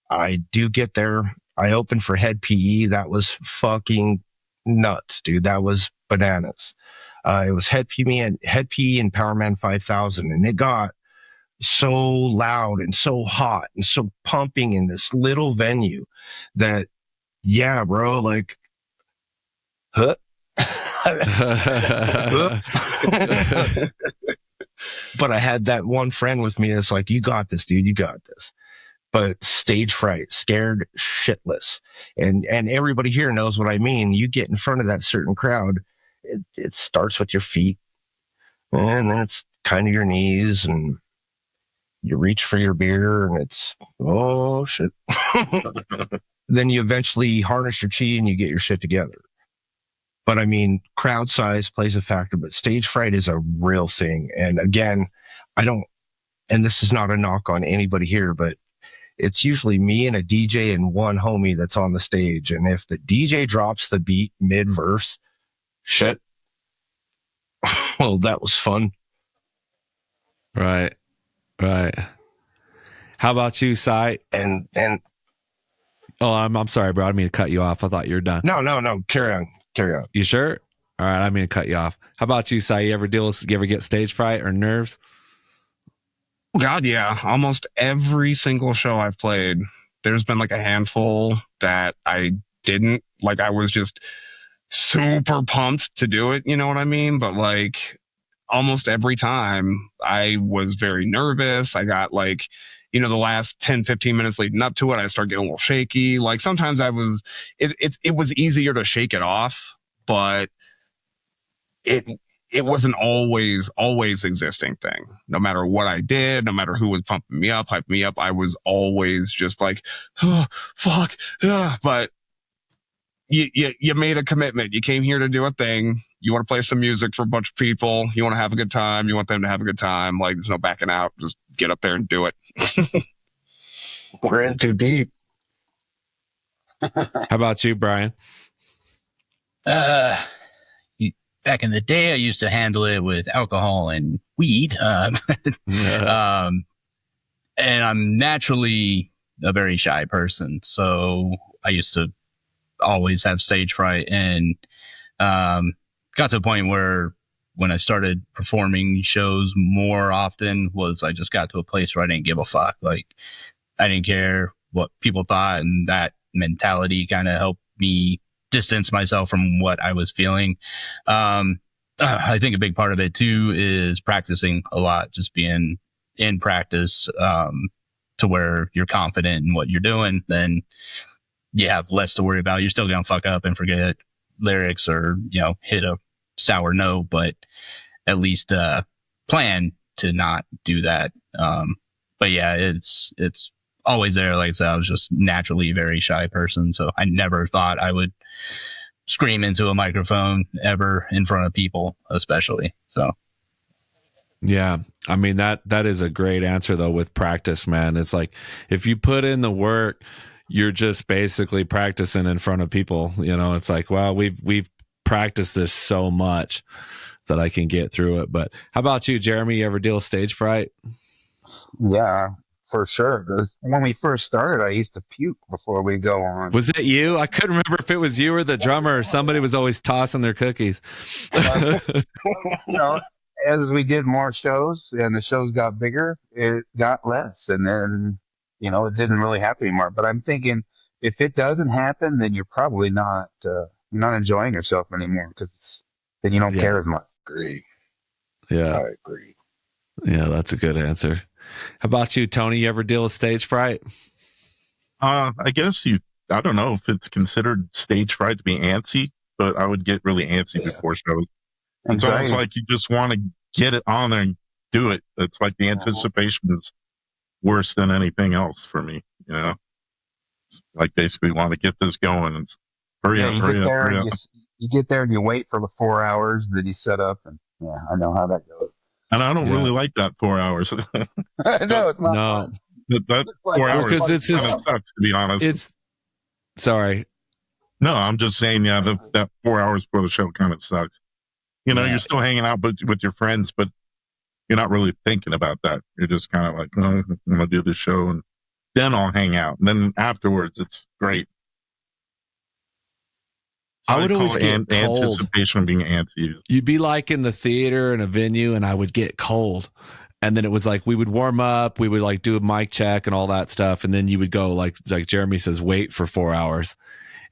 I do get there. I opened for Head PE. That was fucking nuts, dude. That was bananas. It was Head PE and Powerman 5000, and it got so loud and so hot and so pumping in this little venue that, yeah, bro, like, huh? But I had that one friend with me that's like, you got this, dude, you got this. But stage fright, scared shitless. And everybody here knows what I mean. You get in front of that certain crowd, it starts with your feet, and then it's kind of your knees, and you reach for your beer, and it's, oh shit. Then you eventually harness your chi and you get your shit together. But I mean, crowd size plays a factor, but stage fright is a real thing. And again, and this is not a knock on anybody here, but it's usually me and a DJ and one homie that's on the stage. And if the DJ drops the beat mid-verse, shit, well, that was fun. Right. How about you, Cy? And Oh, I'm sorry, bro. I didn't mean to cut you off. I thought you were done. no, carry on. You sure? All right, I didn't mean to cut you off. How about you, Cy? You ever get stage fright or nerves? God, yeah. Almost every single show I've played, there's been like a handful that I didn't. Like, I was just super pumped to do it, you know what I mean? But like almost every time I was very nervous. I got like, the last 10, 15 minutes leading up to it, I started getting a little shaky. Like sometimes it was easier to shake it off, but it wasn't always existing thing. No matter what I did, no matter who was pumping me up, hyping me up, I was always just like, oh, fuck. But you made a commitment. You came here to do a thing. You want to play some music for a bunch of people. You want to have a good time. You want them to have a good time. Like, there's no backing out. Just get up there and do it. We're in too deep. How about you, Brian? Back in the day, I used to handle it with alcohol and weed. And I'm naturally a very shy person. So I used to always have stage fright, and got to a point where when I started performing shows more often I just got to a place where I didn't give a fuck. Like, I didn't care what people thought, and that mentality kind of helped me distance myself from what I was feeling. I think a big part of it too is practicing a lot, just being in practice to where you're confident in what you're doing. Then you have less to worry about. You're still going to fuck up and forget lyrics or, hit a sour note, but at least plan to not do that. But yeah, it's always there. Like I said, I was just naturally a very shy person. So I never thought I would scream into a microphone ever in front of people, especially. So. Yeah. I mean, that is a great answer though, with practice, man. It's like, if you put in the work, you're just basically practicing in front of people. It's like, well, we've practiced this so much that I can get through it. But how about you, Jeremy? You ever deal with stage fright? Yeah, for sure. 'Cause when we first started, I used to puke before we go on. Was it you? I couldn't remember if it was you or the drummer, or somebody was always tossing their cookies. As we did more shows and the shows got bigger, it got less. And then, it didn't really happen anymore. But I'm thinking, if it doesn't happen, then you're probably not enjoying yourself anymore, because then you don't care as much. Agree. Yeah. I agree. Yeah, that's a good answer. How about you, Tony? You ever deal with stage fright? I guess I don't know if it's considered stage fright to be antsy, but I would get really antsy before shows. It's almost like you just want to get it on there and do it. It's like the anticipation is worse than anything else for me. It's like basically want to get this going and hurry up. You get there and you wait for the 4 hours that you set up, and I know how that goes. And I don't really like that 4 hours. No, it's not. No, that 4 hours because it's just sucks, to be honest. Sorry. No, I'm just saying, that 4 hours before the show kind of sucks. You're still hanging out with your friends, but you're not really thinking about that. You're just kind of like, I'm going to do this show, and then I'll hang out. And then afterwards, it's great. I would always get cold. Anticipation of being antsy. You'd be like in the theater in a venue, and I would get cold. And then it was like we would warm up, we would like do a mic check and all that stuff. And then you would go like Jeremy says, wait for 4 hours.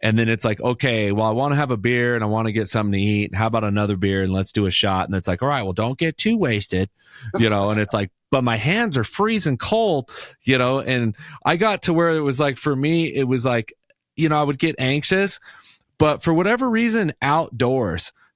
And then it's like, okay, well, I want to have a beer and I want to get something to eat. How about another beer and let's do a shot? And it's like, all right, well, don't get too wasted, and it's like, but my hands are freezing cold, and I got to where it was like, for me, it was like, I would get anxious, but for whatever reason,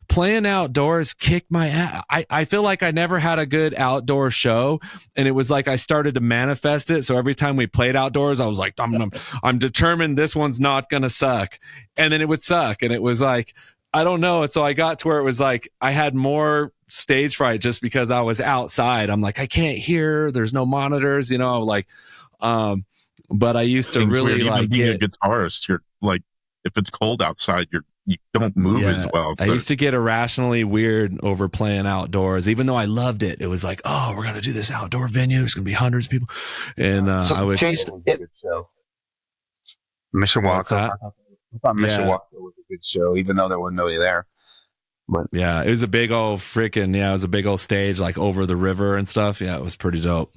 playing outdoors kicked my ass. I feel like I never had a good outdoor show, and it was like I started to manifest it. So every time we played outdoors, I was like, I'm determined this one's not gonna suck, and then it would suck, and it was like I don't know. And so I got to where it was like I had more stage fright just because I was outside. I'm like, I can't hear. There's no monitors, you know, like, but I used to really like being a guitarist. You're like, if it's cold outside, you don't move as well. So. I used to get irrationally weird over playing outdoors, even though I loved it. It was like, oh, we're gonna do this outdoor venue. There's gonna be hundreds of people, and I would. Jason, good show. Mishawaka. I thought Mishawaka was a good show, even though there wasn't nobody there. But yeah, it was a big old freaking it was a big old stage like over the river and stuff. Yeah, it was pretty dope.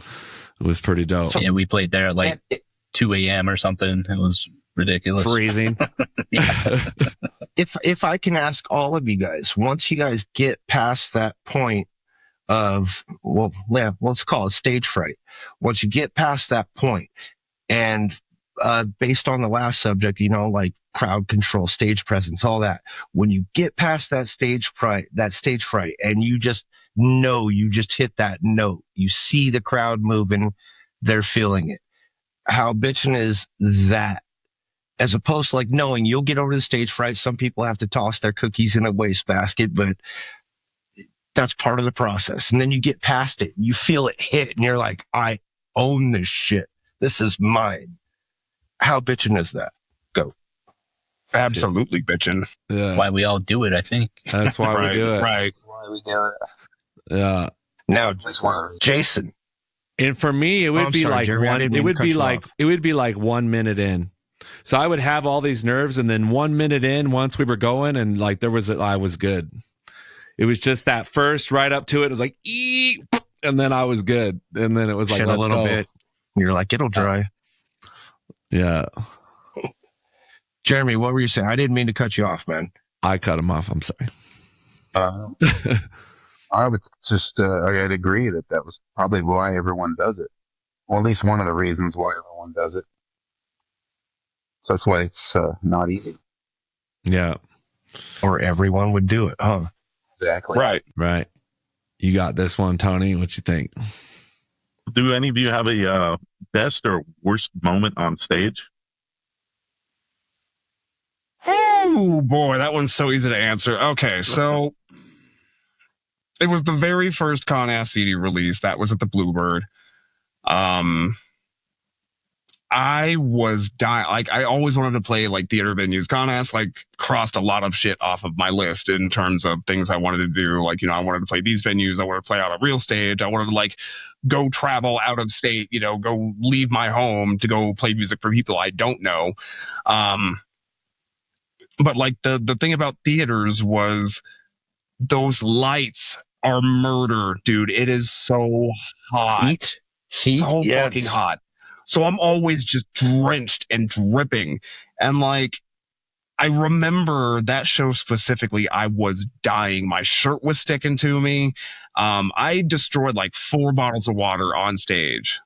Yeah, we played there at like 2 a.m. or something. It was ridiculous. Freezing. If I can ask all of you guys, once you guys get past that point of, well, yeah, let's call it stage fright. Once you get past that point, and based on the last subject, you know, like crowd control, stage presence, all that. When you get past that stage fright, and you just know you just hit that note, you see the crowd moving, they're feeling it. How bitchin' is that? As opposed to like knowing you'll get over the stage fright. Some people have to toss their cookies in a wastebasket, but that's part of the process. And then you get past it, you feel it hit, and you're like, I own this shit. This is mine. How bitchin' is that? Go. Absolutely bitchin'. Yeah. Why we all do it, I think. That's why we do it. Right. why we do it? Yeah. Now, Just one. Jason. And for me, it would I'm be sorry, like Jeremy, I one. didn't It mean would to be cut you like off. it would be like 1 minute in. So I would have all these nerves, and then 1 minute in, once we were going, and like I was good. It was just that first right up to it. It was like and then I was good, and then it was like Shit let's a little go. bit. You're like, it'll dry. Yeah, Jeremy, what were you saying? I didn't mean to cut you off, man. I cut him off. I'm sorry. I would just, I'd agree that was probably why everyone does it. Well, at least one of the reasons why everyone does it. So that's why it's not easy. Yeah, Or everyone would do it, huh? Exactly. right. You got this one, Tony. What you think? Do any of you have a best or worst moment on stage? Oh boy, that one's so easy to answer. Okay, so it was the very first Con Ass CD release. That was at the Bluebird. I was dying. Like, I always wanted to play like theater venues. Con Ass like crossed a lot of shit off of my list in terms of things I wanted to do. Like, you know, I wanted to play these venues. I wanted to play on a real stage. I wanted to like go travel out of state, you know, go leave my home to go play music for people I don't know. But like the thing about theaters was those lights are murder, dude. It is so hot. Heat, So yes. fucking hot. So I'm always just drenched and dripping. And like, I remember that show specifically, I was dying. My shirt was sticking to me. I destroyed like 4 bottles of water on stage.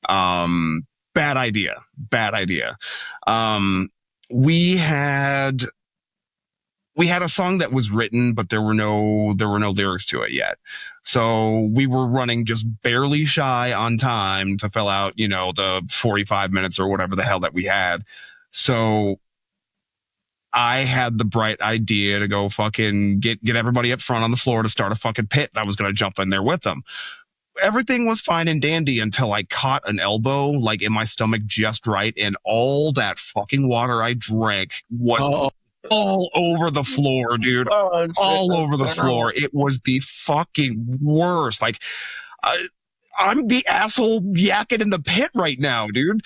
Bad idea. We had a song that was written, but there were no lyrics to it yet. So we were running just barely shy on time to fill out, you know, the 45 minutes or whatever the hell that we had. So I had the bright idea to go fucking get everybody up front on the floor to start a fucking pit. And I was going to jump in there with them. Everything was fine and dandy until I caught an elbow like in my stomach just right. And all that fucking water I drank was all over the floor, dude. All over the floor. It was the fucking worst. Like, I'm the asshole yakking in the pit right now, dude.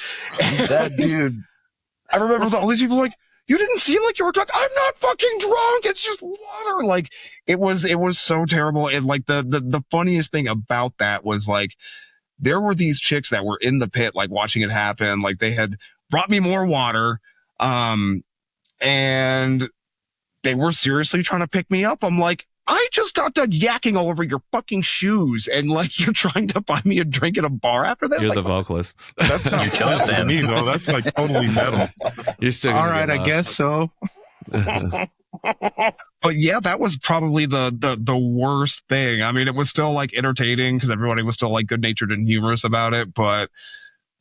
That dude. I remember all these people like, you didn't seem like you were drunk. I'm not fucking drunk. It's just water. Like, it was so terrible. And like the funniest thing about that was like, there were these chicks that were in the pit, like watching it happen. Like, they had brought me more water. And they were seriously trying to pick me up. I'm like, I just got done yakking all over your fucking shoes, and like, you're trying to buy me a drink at a bar after this? You're Like, the vocalist. That's not You chose metal to them. me, though. That's like totally metal. You're still All right, I guess so. but yeah, that was probably the worst thing. I mean, it was still like entertaining because everybody was still like good natured and humorous about it, but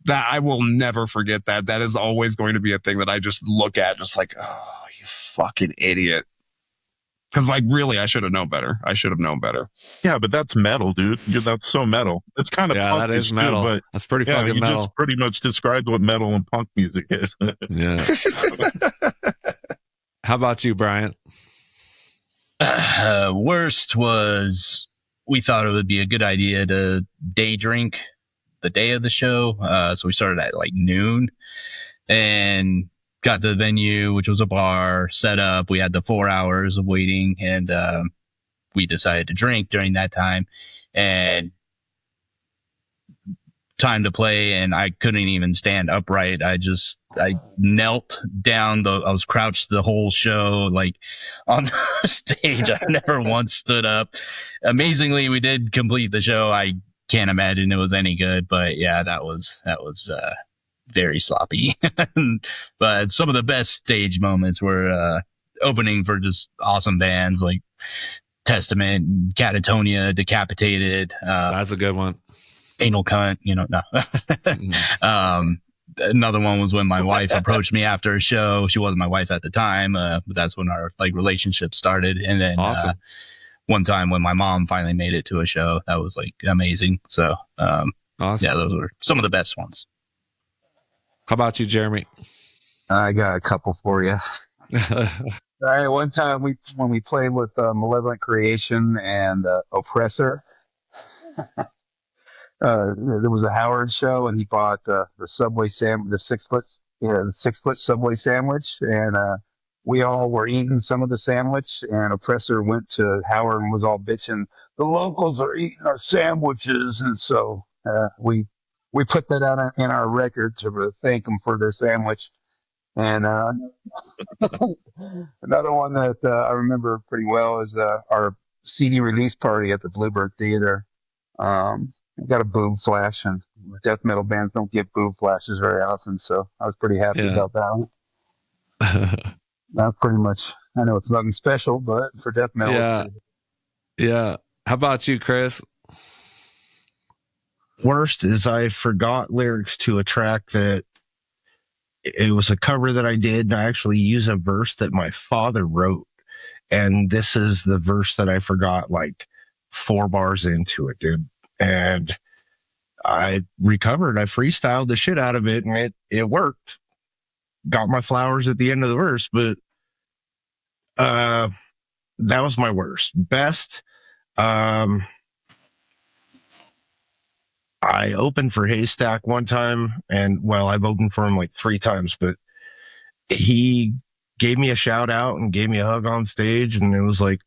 that I will never forget that. That is always going to be a thing that I just look at, just like, oh, you fucking idiot. Because like really, I should have known better. Yeah, but that's metal, dude. That's so metal. It's kind of Yeah, that is punkish, metal. too, but That's pretty yeah, fucking you metal. just pretty much described what metal and punk music is. Yeah. How about you, Brian? Worst was we thought it would be a good idea to day drink the day of the show. So we started at like noon and got to the venue, which was a bar set up. We had the 4 hours of waiting, and we decided to drink during that time. And time to play, and I couldn't even stand upright. I knelt down. I was crouched the whole show, like on the stage. I never once stood up. Amazingly, we did complete the show. I can't imagine it was any good, but yeah, that was very sloppy. But some of the best stage moments were opening for just awesome bands like Testament, Catatonia, Decapitated. That's a good one. Anal Cunt, no. Another one was when my wife approached me after a show. She wasn't my wife at the time, but that's when our like relationship started. And then Awesome. One time when my mom finally made it to a show, that was like amazing. So Awesome. yeah, those were some of the best ones. How about you, Jeremy? I got a couple for you. All right, one time when we played with Malevolent Creation and Oppressor, there was a Howard show, and he bought the Subway the 6 foot, the 6 foot Subway sandwich, and we all were eating some of the sandwich, and Oppressor went to Howard and was all bitching, the locals are eating our sandwiches, and so we put that out in our record to thank them for their sandwich. And another one that I remember pretty well is our CD release party at the Bluebird Theater. We got a boob flash, and death metal bands don't get boob flashes very often, so I was pretty happy about that one. That's pretty much, I know it's nothing special, but for death metal. Yeah. Yeah. How about you, Chris? Worst is I forgot lyrics to a track that it was a cover that I did, and I actually use a verse that my father wrote. And this is the verse that I forgot like 4 bars into it, dude. And I recovered. I freestyled the shit out of it, and it worked. Got my flowers at the end of the verse, but that was my worst. Best, I opened for Haystack one time, and well, I've opened for him like 3 times, but he gave me a shout out and gave me a hug on stage, and it was like,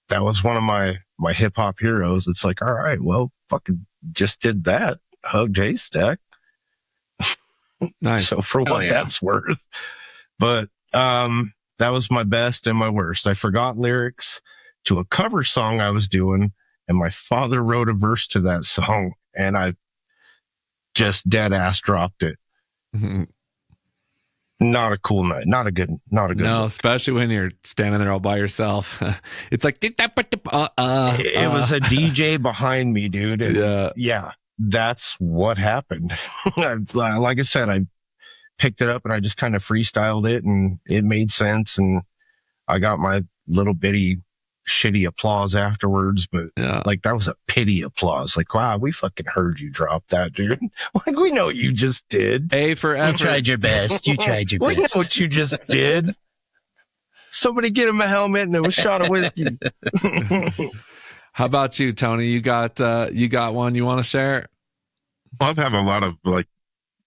that was one of my hip hop heroes. It's like, all right, well, fucking just did that. Hugged Haystack. Nice. So for what that's worth. But that was my best and my worst. I forgot lyrics to a cover song I was doing, and my father wrote a verse to that song, and I just dead ass dropped it. Not a cool night. Not a good No, night. especially when you're standing there all by yourself. It's like It was a DJ behind me, dude. And yeah, that's what happened. Like I said, I picked it up and I just kind of freestyled it, and it made sense. And I got my little bitty shitty applause afterwards, but like that was a pity applause. Like, wow, we fucking heard you drop that, dude. Like, we know what you just did. A for effort. You tried your best. You tried your We know best. what you just did. Somebody get him a helmet and a shot of whiskey. How about you, Tony? You got one you want to share? Well, I've had a lot of like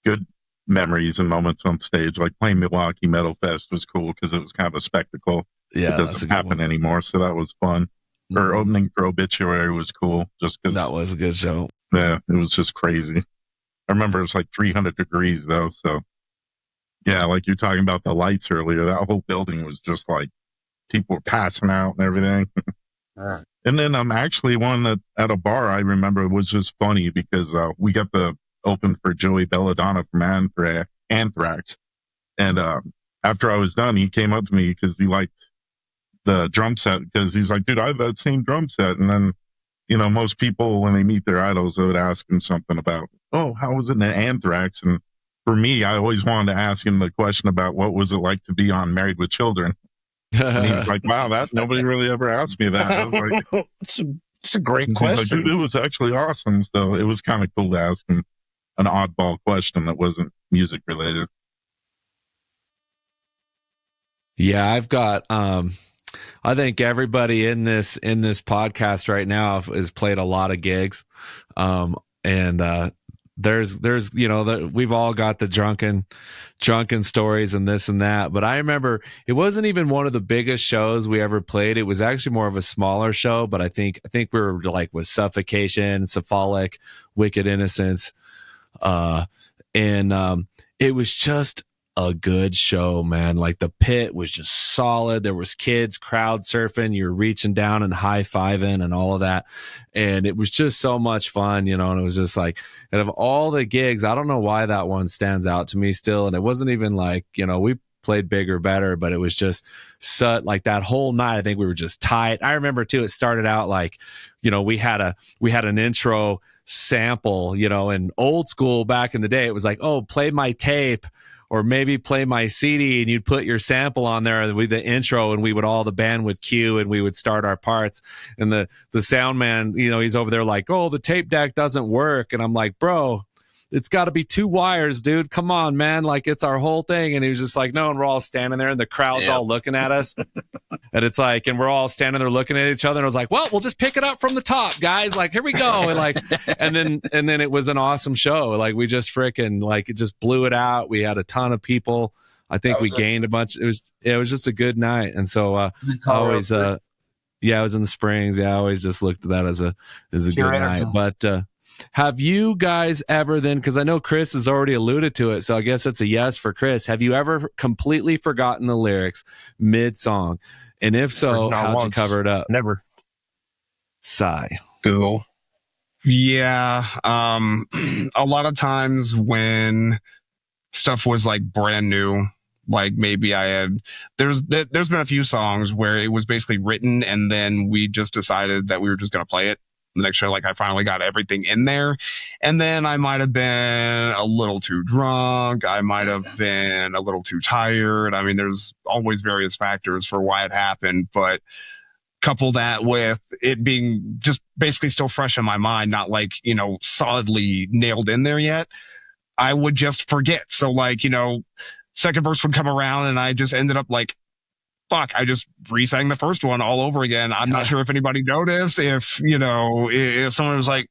good memories and moments on stage. Like playing Milwaukee Metal Fest was cool because it was kind of a spectacle. Yeah, it doesn't happen anymore, so that was fun. Or opening for Obituary was cool, just because that was a good show. Yeah, it was just crazy. I remember it was like 300 degrees though, so yeah, like you're talking about the lights earlier. That whole building was just like people were passing out and everything. And then actually one that at a bar I remember was just funny because we got the open for Joey Belladonna from Anthrax, and after I was done, he came up to me because he liked the drum set, because he's like, dude, I have that same drum set. And then, you know, most people when they meet their idols, they would ask him something about, oh, how was it in the Anthrax? And for me, I always wanted to ask him the question about what was it like to be on Married with Children. And he was like, wow, nobody really ever asked me that. I was like, it's a great he's like, question. dude, it was actually awesome. So it was kind of cool to ask him an oddball question that wasn't music related. Yeah, I've got I think everybody in this podcast right now has played a lot of gigs. And there's we've all got the drunken stories and this and that, but I remember it wasn't even one of the biggest shows we ever played. It was actually more of a smaller show, but I think we were like with Suffocation, Cephalic, Wicked Innocence, and it was just a good show, man. Like the pit was just solid. There was kids crowd surfing. You're reaching down and high-fiving and all of that. And it was just so much fun, and it was just like, out of all the gigs, I don't know why that one stands out to me still. And it wasn't even like, we played bigger, better, but it was just like that whole night. I think we were just tight. I remember too, it started out like, we had an intro sample, in old school back in the day. It was like, oh, play my tape, or maybe play my CD, and you'd put your sample on there with the intro, and the band would cue, and we would start our parts. And the sound man, he's over there like, oh, the tape deck doesn't work. And I'm like, bro, it's got to be 2 wires, dude. Come on, man. Like, it's our whole thing. And he was just like, no. And we're all standing there, and the crowd's all looking at us. And it's like, and we're all standing there looking at each other. And I was like, well, we'll just pick it up from the top, guys. Like, here we go. And like, and then it was an awesome show. Like, we just freaking, like, it just blew it out. We had a ton of people. I think we gained a bunch. It was just a good night. And so I always, it was in the Springs. Yeah, I always just looked at that as a good night. But have you guys ever then, because I know Chris has already alluded to it, so I guess it's a yes for Chris. Have you ever completely forgotten the lyrics mid-song? And if so, how'd you cover it up? Never. Sigh. Google. Yeah. A lot of times when stuff was like brand new, like maybe there's been a few songs where it was basically written and then we just decided that we were just going to play it the next show. Like I finally got everything in there, and then I might have been a little too drunk. I might have been a little too tired. I mean, there's always various factors for why it happened, but couple that with it being just basically still fresh in my mind, not like, solidly nailed in there yet, I would just forget. So like, second verse would come around and I just ended up like, fuck, I just re-sang the first one all over again. I'm not sure if anybody noticed, if someone was like,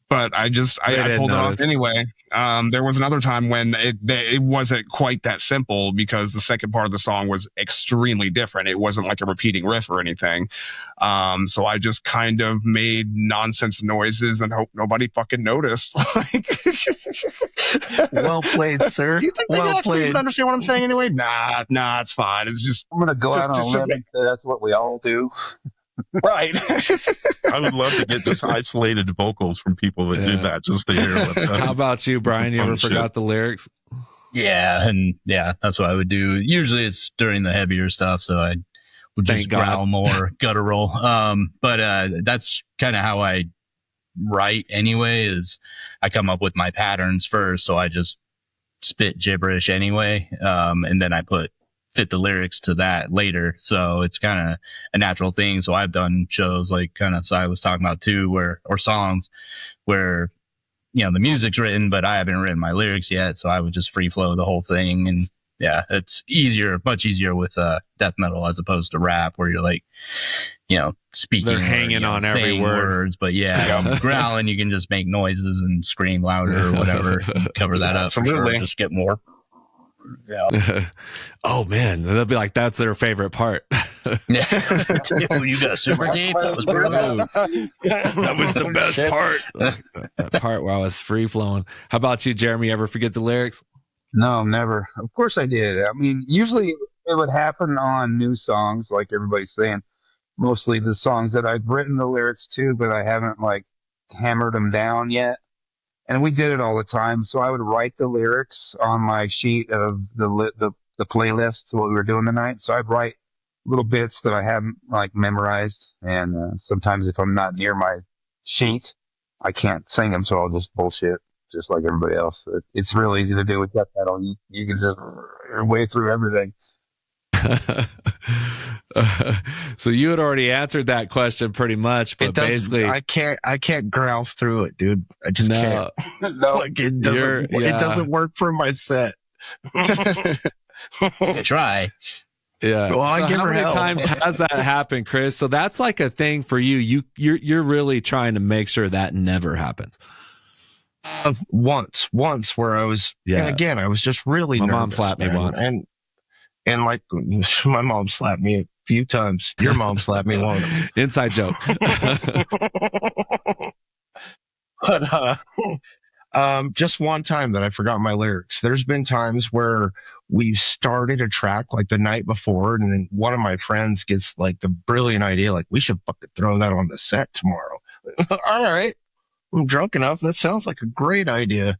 but I pulled it off anyway. There was another time when it wasn't quite that simple because the second part of the song was extremely different. It wasn't like a repeating riff or anything. So I just kind of made nonsense noises and hope nobody fucking noticed. Well played, sir. Do you think they actually even understand what I'm saying anyway? Nah, it's fine. It's just I'm gonna go out on a limb and say that's what we all do. Right. I would love to get just isolated vocals from people that do that, just to hear what How about you, Brian? You ever forgot the lyrics? Yeah, and that's what I would do. Usually it's during the heavier stuff, so I would just growl more, guttural. But that's kind of how I write anyway, is I come up with my patterns first, so I just spit gibberish anyway, and then I fit the lyrics to that later. So it's kind of a natural thing. So I've done shows like kind of Cy was talking about too, or songs where, the music's written, but I haven't written my lyrics yet. So I would just free flow the whole thing. And it's much easier with death metal as opposed to rap where you're like, speaking. They're hanging on every word. Words, but growling, you can just make noises and scream louder or whatever. Cover that up. Absolutely. Sure, just get more. Yeah. Oh man, they'll be like, that's their favorite part. Yeah. Dude, you got a super tape? That was brilliant. That was the best part. That part where I was free flowing. How about you, Jeremy? Ever forget the lyrics? No, never. Of course I did. I mean, usually it would happen on new songs, like everybody's saying. Mostly the songs that I've written the lyrics to, but I haven't like hammered them down yet. And we did it all the time. So I would write the lyrics on my sheet of the playlist, what we were doing tonight. So I'd write little bits that I haven't like memorized. And sometimes if I'm not near my sheet, I can't sing them. So I'll just bullshit just like everybody else. It's real easy to do with death metal. You can just way through everything. So you had already answered that question pretty much, but basically, I can't growl through it, dude. I just can't. No, Like it doesn't work for my set. Try. Yeah. Well, I so give how her many hell. times has that happened, Chris? So that's like a thing for you. You're really trying to make sure that never happens. Once where I was, and again, I was just really My nervous. mom slapped me once. And like my mom slapped me a few times. Your mom slapped me once. Inside joke. But just one time that I forgot my lyrics. There's been times where we've started a track like the night before, and then one of my friends gets like the brilliant idea, like, we should fucking throw that on the set tomorrow. All right. I'm drunk enough. That sounds like a great idea.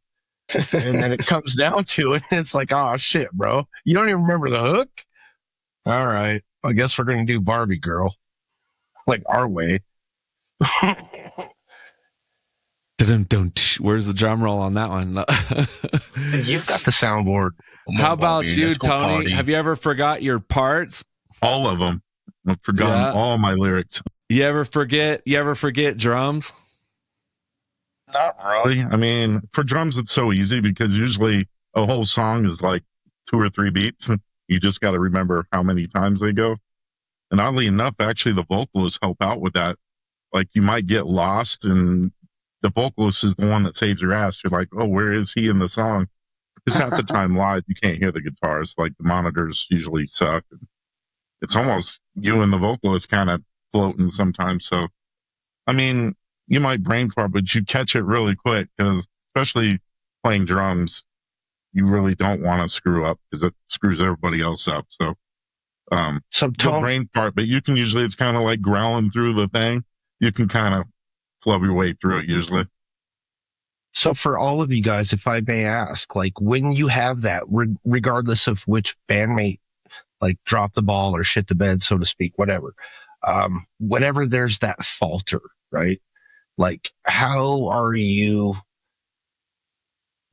And then it comes down to it, and it's like, oh shit, bro. You don't even remember the hook? All right. I guess we're going to do Barbie Girl. Like our way. Where's the drum roll on that one? You've got the soundboard. How about you, Let's go Tony? party. Have you ever forgot your parts? All of them. I've forgotten all my lyrics. You ever forget drums? Not really. I mean, for drums, it's so easy because usually a whole song is like 2 or 3 beats. And you just got to remember how many times they go. And oddly enough, actually, the vocalists help out with that. Like, you might get lost, and the vocalist is the one that saves your ass. You're like, oh, where is he in the song? Because half the time live, you can't hear the guitars. Like, the monitors usually suck. It's almost you and the vocalist kind of floating sometimes. So, I mean, you might brain fart, but you catch it really quick, because especially playing drums, you really don't want to screw up because it screws everybody else up. So, the brain fart, but you can usually, it's kind of like growling through the thing. You can kind of flow your way through it usually. So for all of you guys, if I may ask, like, when you have that, regardless of which bandmate, like, drop the ball or shit the bed, so to speak, whatever, whenever there's that falter, right? Like, how are you,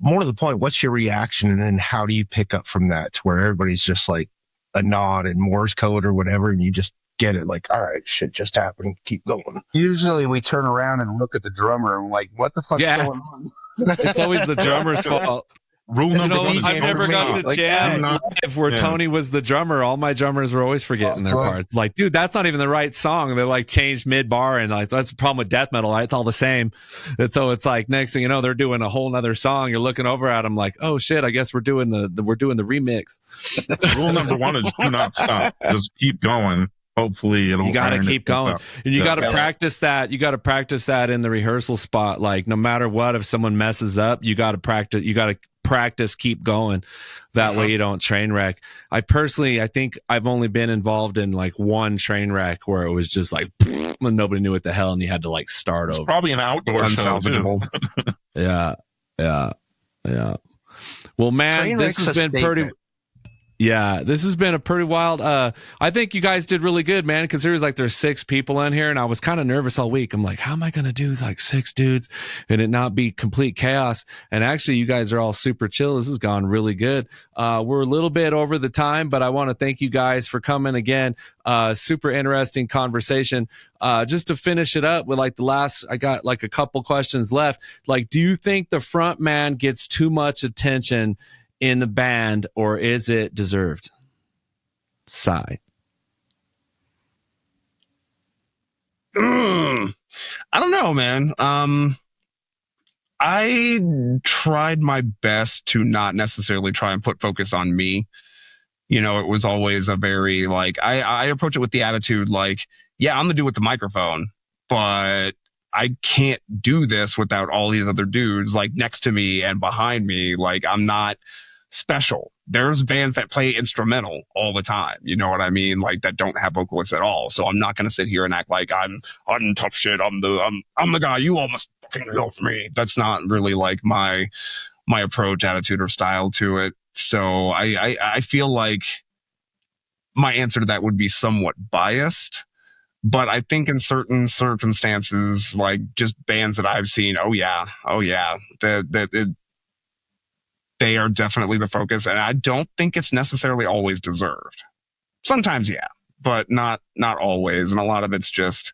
more to the point, what's your reaction? And then how do you pick up from that to where everybody's just like a nod and Morse code or whatever, and you just get it, like, all right, shit just happened, keep going. usually we turn around and look at the drummer and like, what the fuck's going on? It's always the drummer's fault. Rule number one is I've never got to jam live where yeah. Tony was the drummer. All my drummers were always forgetting their parts. Like, dude, that's not even the right song. They like changed mid bar, and like that's the problem with death metal. Right? It's all the same. And so it's like next thing you know, they're doing a whole nother song. You're looking over at them like, oh shit, I guess we're doing the remix. Rule number one is do not stop. Just keep going. Hopefully it'll. You got to keep going, and you got to Yeah. practice that. You got to practice that in the rehearsal spot. Like, no matter what, if someone messes up, you got to practice. You got to practice, keep going. That way you don't train wreck. I think I've only been involved in like one train wreck where it was just like when nobody knew what the hell, and you had to like start over. Probably an outdoor show too. Yeah. Well, man, Train this wreck's has a been pretty. statement. Yeah, this has been a pretty wild. I think you guys did really good, man, because there's 6 people in here, and I was kind of nervous all week. I'm like, how am I going to do like 6 dudes and it not be complete chaos? And actually, you guys are all super chill. This has gone really good. We're a little bit over the time, but I want to thank you guys for coming again. Super interesting conversation. Just to finish it up with like I got like a couple questions left. Like, do you think the front man gets too much attention in the band, or is it deserved? Sigh. I don't know, man. I tried my best to not necessarily try and put focus on me. You know, it was always a very like, I approach it with the attitude like, yeah, I'm the dude with the microphone, but I can't do this without all these other dudes like next to me and behind me. Like, I'm not special. There's bands that play instrumental all the time. You know what I mean? Like, that don't have vocalists at all. So I'm not going to sit here and act like I'm tough shit. I'm the guy. You all must fucking love me. That's not really like my approach, attitude, or style to it. So I feel like my answer to that would be somewhat biased. But I think in certain circumstances, like just bands that I've seen, oh yeah, they are definitely the focus, and I don't think it's necessarily always deserved. Sometimes, yeah, but not always. And a lot of it's just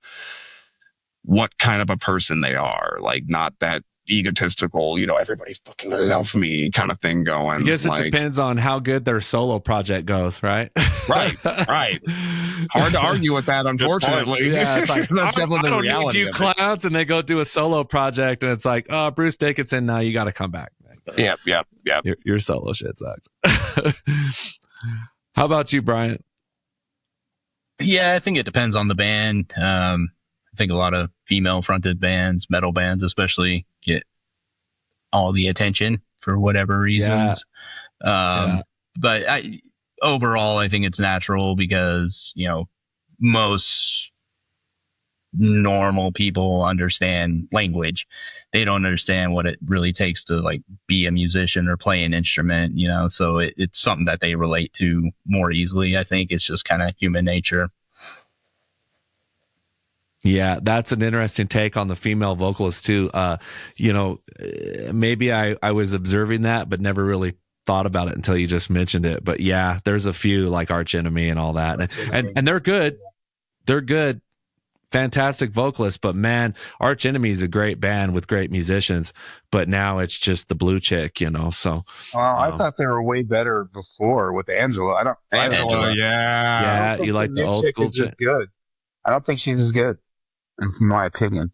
what kind of a person they are. Like, not that egotistical, everybody fucking love me kind of thing going. I guess it like, depends on how good their solo project goes, right? Right. Hard to argue with that, unfortunately. Yeah, it's like, that's definitely the reality. Need you clowns, and they go do a solo project, and it's like, oh, Bruce Dickinson, now you got to come back. Yep. Your solo shit sucks. How about you, Brian? Yeah, I think it depends on the band. I think a lot of female-fronted bands, metal bands especially, get all the attention for whatever reasons. But overall, I think it's natural because, most normal people understand language. They don't understand what it really takes to like be a musician or play an instrument, so it's something that they relate to more easily. I think it's just kind of human nature. Yeah, that's an interesting take on the female vocalist too. Maybe I was observing that, but never really thought about it until you just mentioned it. But yeah, there's a few like Arch Enemy and all that, and they're good. They're good, fantastic vocalists. But man, Arch Enemy is a great band with great musicians. But now it's just the blue chick, So I thought they were way better before with Angela. Angela, yeah, you like the old school chick? Good. I don't think she's as good. In my opinion,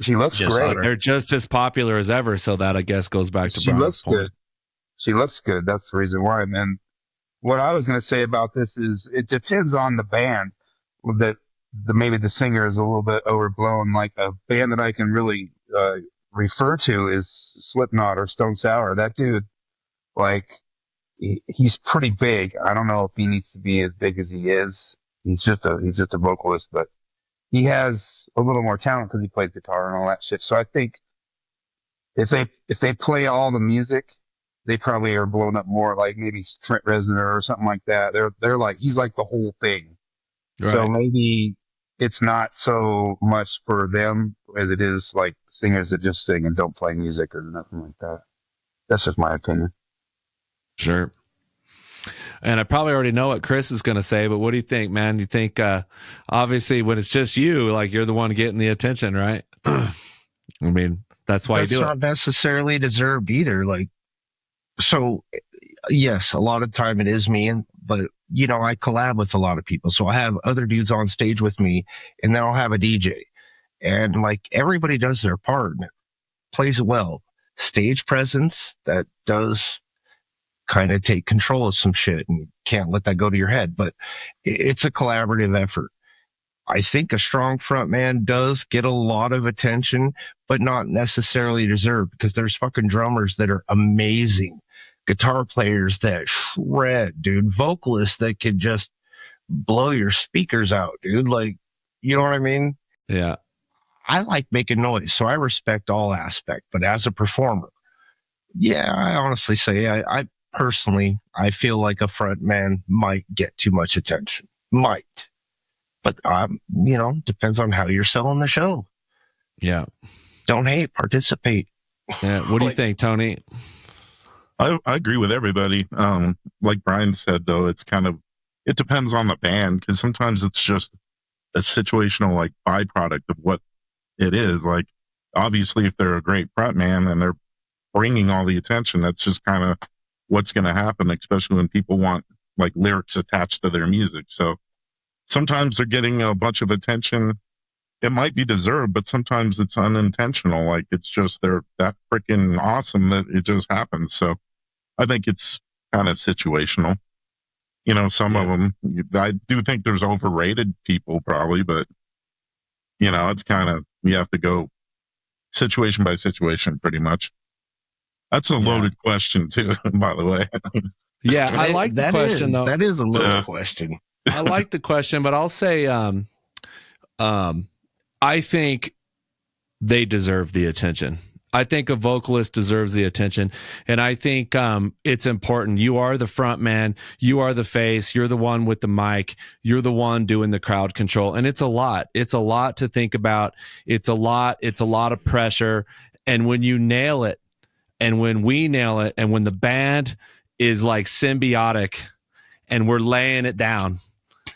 she looks great. They're just as popular as ever, so that I guess goes back to Brian's point. Good. She looks good. That's the reason why. And what I was going to say about this is, it depends on the band. That maybe the singer is a little bit overblown. Like a band that I can really refer to is Slipknot or Stone Sour. That dude, like, he's pretty big. I don't know if he needs to be as big as he is. He's just a vocalist, but he has a little more talent because he plays guitar and all that shit. So I think if they play all the music, they probably are blown up more, like maybe Trent Reznor or something like that. They're like, he's like the whole thing. Right. So maybe it's not so much for them as it is like singers that just sing and don't play music or nothing like that. That's just my opinion. Sure. And I probably already know what Chris is going to say, but what do you think, man? You think, obviously, when it's just you, like you're the one getting the attention, right? I mean, that's why you do it. That's not necessarily deserved either. Like, so yes, a lot of time it is me, but I collab with a lot of people, so I have other dudes on stage with me, and then I'll have a DJ, and like everybody does their part, and plays it well. Stage presence, that does kind of take control of some shit, and you can't let that go to your head, but it's a collaborative effort. I think a strong front man does get a lot of attention, but not necessarily deserved, because there's fucking drummers that are amazing, guitar players that shred, dude, vocalists that could just blow your speakers out, dude. Like, you know what I mean? Yeah. I like making noise, so I respect all aspect, but as a performer, yeah, I honestly say I personally, I feel like a front man might get too much attention. Might. But, depends on how you're selling the show. Yeah. Don't hate, participate. Yeah. What do you think, Tony? I agree with everybody. Like Brian said, though, it depends on the band, because sometimes it's just a situational, like, byproduct of what it is. Like, obviously, if they're a great front man and they're bringing all the attention, that's just kind of what's going to happen, especially when people want like lyrics attached to their music. So sometimes they're getting a bunch of attention. It might be deserved, but sometimes it's unintentional. Like, it's just they're that freaking awesome that it just happens. So I think it's kind of situational. Some of them, I do think there's overrated people probably, but it's kind of, you have to go situation by situation pretty much. That's a loaded question too, by the way. Yeah, I like the question though. That is a loaded question. I like the question, but I'll say, I think they deserve the attention. I think a vocalist deserves the attention, and I think it's important. You are the front man. You are the face. You're the one with the mic. You're the one doing the crowd control, and it's a lot. It's a lot to think about. It's a lot. It's a lot of pressure, and when you nail it, and when we nail it, and when the band is like symbiotic and we're laying it down,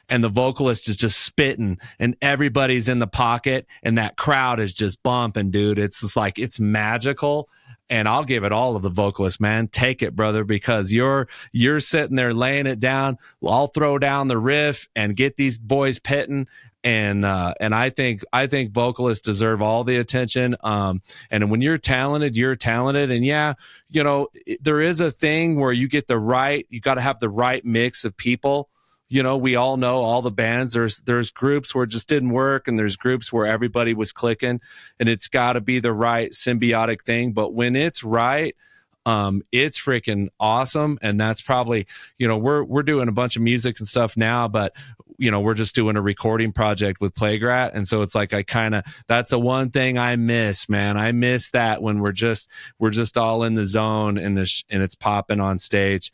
and the vocalist is just spitting and everybody's in the pocket and that crowd is just bumping, dude. It's just like, it's magical. And I'll give it all to the vocalist, man. Take it, brother, because you're sitting there laying it down. I'll throw down the riff and get these boys pitting. And I think vocalists deserve all the attention. And when you're talented, you're talented. And yeah, you know, there is a thing where you got to have the right mix of people. You know, we all know all the bands. There's groups where it just didn't work, and there's groups where everybody was clicking, and it's got to be the right symbiotic thing. But when it's right, it's freaking awesome. And that's probably, you know, we're doing a bunch of music and stuff now, but you know, we're just doing a recording project with Playgrat. And so it's like, that's the one thing I miss, man. I miss that when we're just all in the zone and it's popping on stage.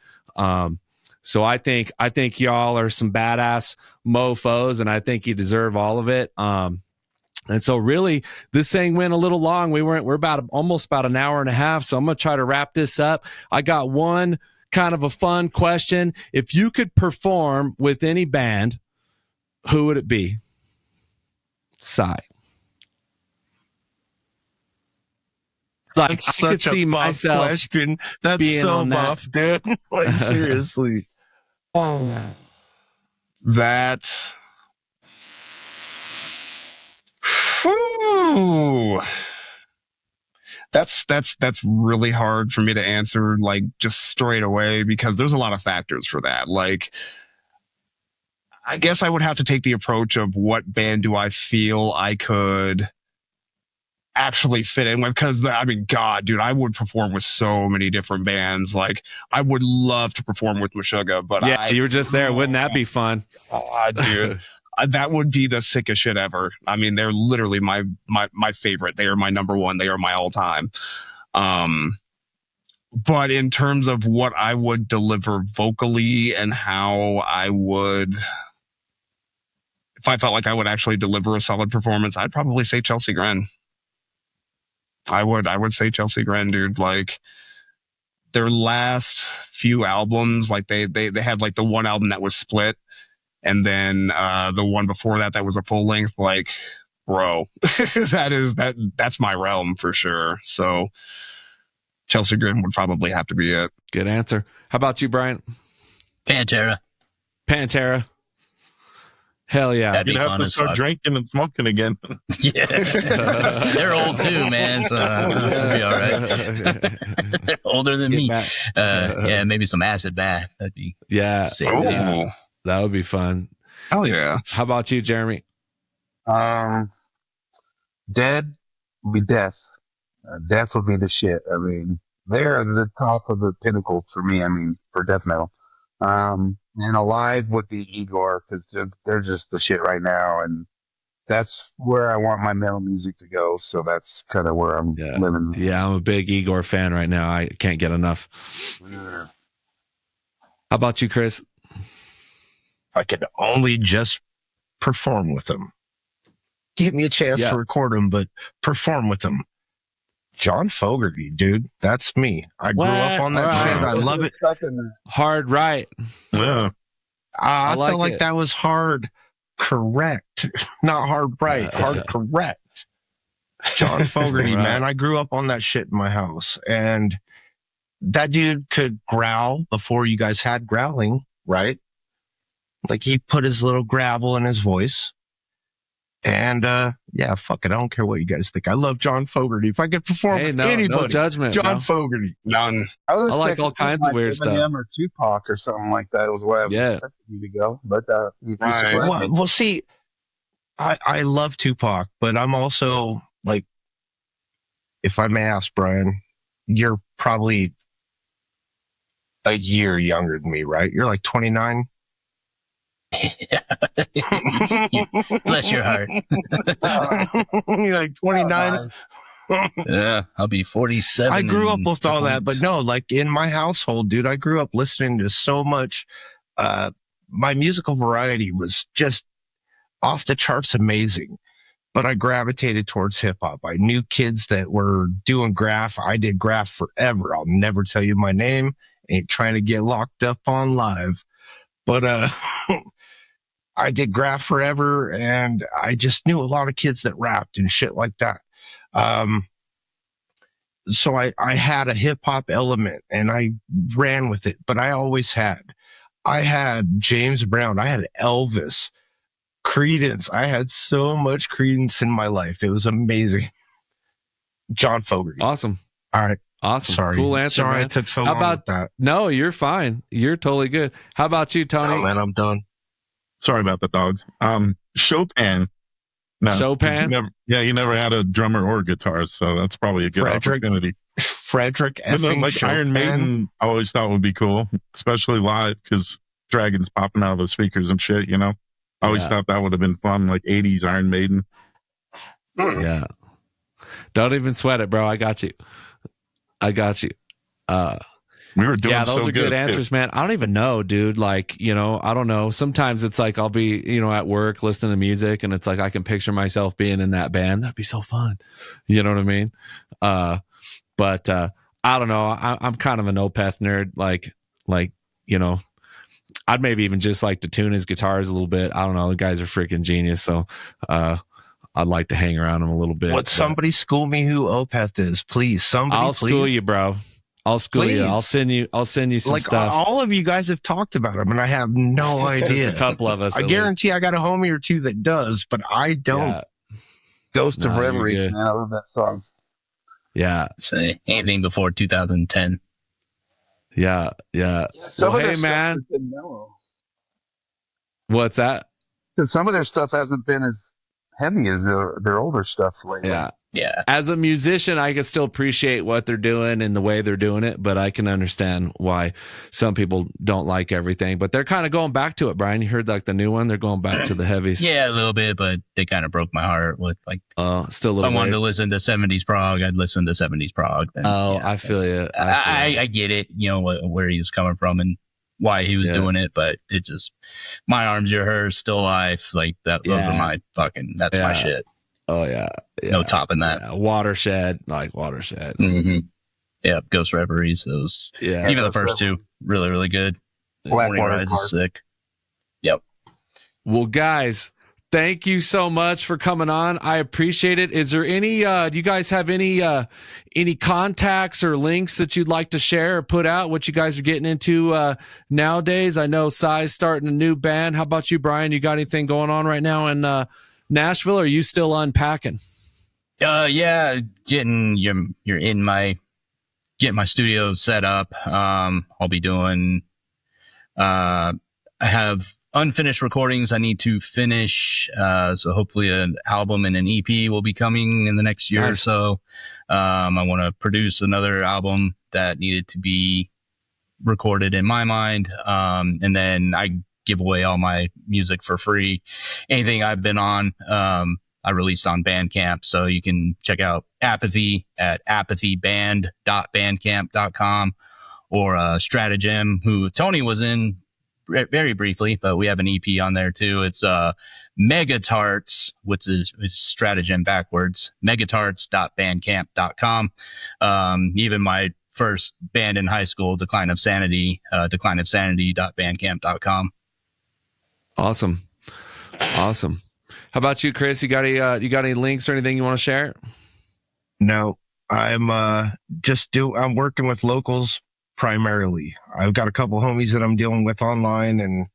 So I think y'all are some badass mofos, and I think you deserve all of it. And so really this thing went a little long. We're almost about an hour and a half. So I'm going to try to wrap this up. I got one kind of a fun question. If you could perform with any band, who would it be? Psy. Like, That's I such could see a buff myself question. That's being so on that. buff, dude. Like, seriously. That. Whew. That's really hard for me to answer, like, just straight away, because there's a lot of factors for that. Like, I guess I would have to take the approach of what band do I feel I could actually fit in with, because I mean, God, dude, I would perform with so many different bands. Like, I would love to perform with Meshuggah, but yeah, you were just there. Wouldn't that be fun? Oh, dude, that would be the sickest shit ever. I mean, they're literally my favorite. They are my number one. They are my all time. But in terms of what I would deliver vocally and how I would, if I felt like I would actually deliver a solid performance, I'd probably say Chelsea Gren. I would say Chelsea Gren, dude. Like, their last few albums, like they had like the one album that was split, and then the one before that was a full length. Like, bro, that's my realm for sure. So Chelsea Gren would probably have to be it. Good answer. How about you, Brian? Pantera. Hell yeah. That'd be You'd have fun to as start fuck. drinking and smoking again. Yeah. They're old too, man. So it'll be all right. They're older than me. Yeah, maybe some acid bath. That'd be sick, too. Oh, That would be fun. hell yeah. How about you, Jeremy? Dead would be Death. Death would be the shit. I mean, they're the top of the pinnacle for me. I mean, for death metal. And Alive would be Igor, because they're just the shit right now, and that's where I want my metal music to go. So that's kind of where I'm living. Yeah, I'm a big Igor fan right now. I can't get enough. How about you, Chris? I could only just perform with them. Give me a chance to record them, but perform with them. John Fogerty, dude. That's me. I grew up on that shit. I love it. Hard right. Yeah. I like felt like it. that was hard correct. Not hard right. Hard correct. John Fogerty, Right. man. I grew up on that shit in my house. And that dude could growl before you guys had growling, right? Like, he put his little gravel in his voice. And yeah, fuck it. I don't care what you guys think. I love John Fogerty. If I could perform with anybody, no judgment. John no. Fogerty. None. I was I like expecting all kinds of like weird stuff. Eminem or Tupac or something like that was where I was expecting you to go. But you Right. surprised me. Well, see, I love Tupac, but I'm also like, if I may ask, Brian, you're probably a year younger than me, right? You're like 29. Bless your heart. You're like 29. Yeah, I'll be 47. I grew up in with all a that, couple but no, like in my household, dude, I grew up listening to so much. My musical variety was just off the charts amazing, but I gravitated towards hip hop. I knew kids that were doing graph. I did graph forever. I'll never tell you my name. Ain't trying to get locked up on live, but I did graph forever, and I just knew a lot of kids that rapped and shit like that. So I had a hip hop element and I ran with it, but I had James Brown, I had Elvis, Creedence. I had so much Creedence in my life. It was amazing. John Fogerty. Awesome. All right. Awesome. Sorry. Cool answer. Sorry man. I took so How long about with that. No, you're fine. You're totally good. How about you, Tony? Oh, man, I'm done. Sorry about the dogs. Chopin. No, Chopin? You never had a drummer or guitarist, so that's probably a good opportunity. Frederick But no, effing like Chopin. Iron Maiden, I always thought would be cool, especially live because dragons popping out of the speakers and shit. I always thought that would have been fun, like 80s Iron Maiden. Yeah. Don't even sweat it, bro. I got you. We were doing those so are good answers, man. I don't even know, dude. Like, I don't know. Sometimes it's like I'll be, at work listening to music and it's like I can picture myself being in that band. That'd be so fun. You know what I mean? But I don't know. I'm kind of an Opeth nerd. Like, I'd maybe even just like to tune his guitars a little bit. I don't know. The guys are freaking genius. So I'd like to hang around him a little bit. Somebody school me who Opeth is, please. Somebody, I'll school you, bro. I'll school you. I'll send you some like stuff. All of you guys have talked about him, and I have no idea. There's a couple of us. I guarantee I got a homie or two that does, but I don't. Yeah. Ghost of No, you're Reverie, good. man. I love that song. Yeah. Say anything before 2010. Yeah. Some Well, of their hey, stuff man. has been mellow. What's that? Because some of their stuff hasn't been as heavy as their older stuff lately. Yeah. As a musician, I can still appreciate what they're doing and the way they're doing it, but I can understand why some people don't like everything. But they're kind of going back to it, Brian. You heard like the new one? They're going back to the heavies. Yeah, a little bit, but they kind of broke my heart with like. Still a If little I wanted weird. to listen to 70s prog, I'd listen to 70s prog. Then, I feel you. I get it, where he was coming from and why he was doing it, but it just, my arms, your hers, still life. Like that, those are my that's my shit. Oh yeah. No topping that. Yeah. Watershed. Mm-hmm. Yeah, Ghost Reveries. Those. Yeah. Even the first two, really, really good. Morning Blackwater Rise Park. is sick. Yep. Well, guys, thank you so much for coming on. I appreciate it. Is there any, do you guys have any contacts or links that you'd like to share or put out what you guys are getting into nowadays? I know Cy's starting a new band. How about you, Brian? You got anything going on right now in Nashville, or are you still unpacking? Yeah, getting my studio set up. I'll be doing, I have unfinished recordings I need to finish. So hopefully an album and an EP will be coming in the next year or so. I want to produce another album that needed to be recorded in my mind. And then I give away all my music for free. Anything I've been on, I released on Bandcamp. So you can check out Apathy at apathyband.bandcamp.com, or Stratagem, who Tony was in very briefly, but we have an EP on there too. It's Megatarts, which is Stratagem backwards, megatarts.bandcamp.com. Even my first band in high school, Decline of Sanity, declineofsanity.bandcamp.com. Awesome. How about you, Chris? You got any links or anything you want to share? No, I'm working with locals primarily. I've got a couple homies that I'm dealing with online, and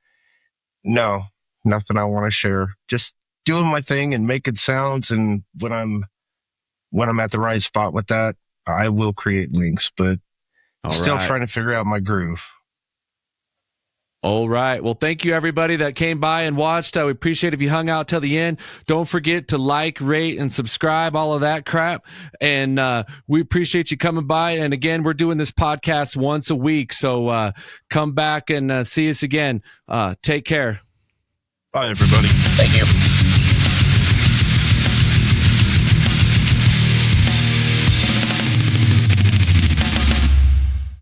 no, nothing I want to share. Just doing my thing and making sounds, and when I'm at the right spot with that, I will create links, but still trying to figure out my groove. All right. Well, thank you, everybody that came by and watched. We appreciate if you hung out till the end. Don't forget to like, rate, and subscribe, all of that crap. And we appreciate you coming by. And again, we're doing this podcast once a week. So come back and see us again. Take care. Bye, everybody. Thank you.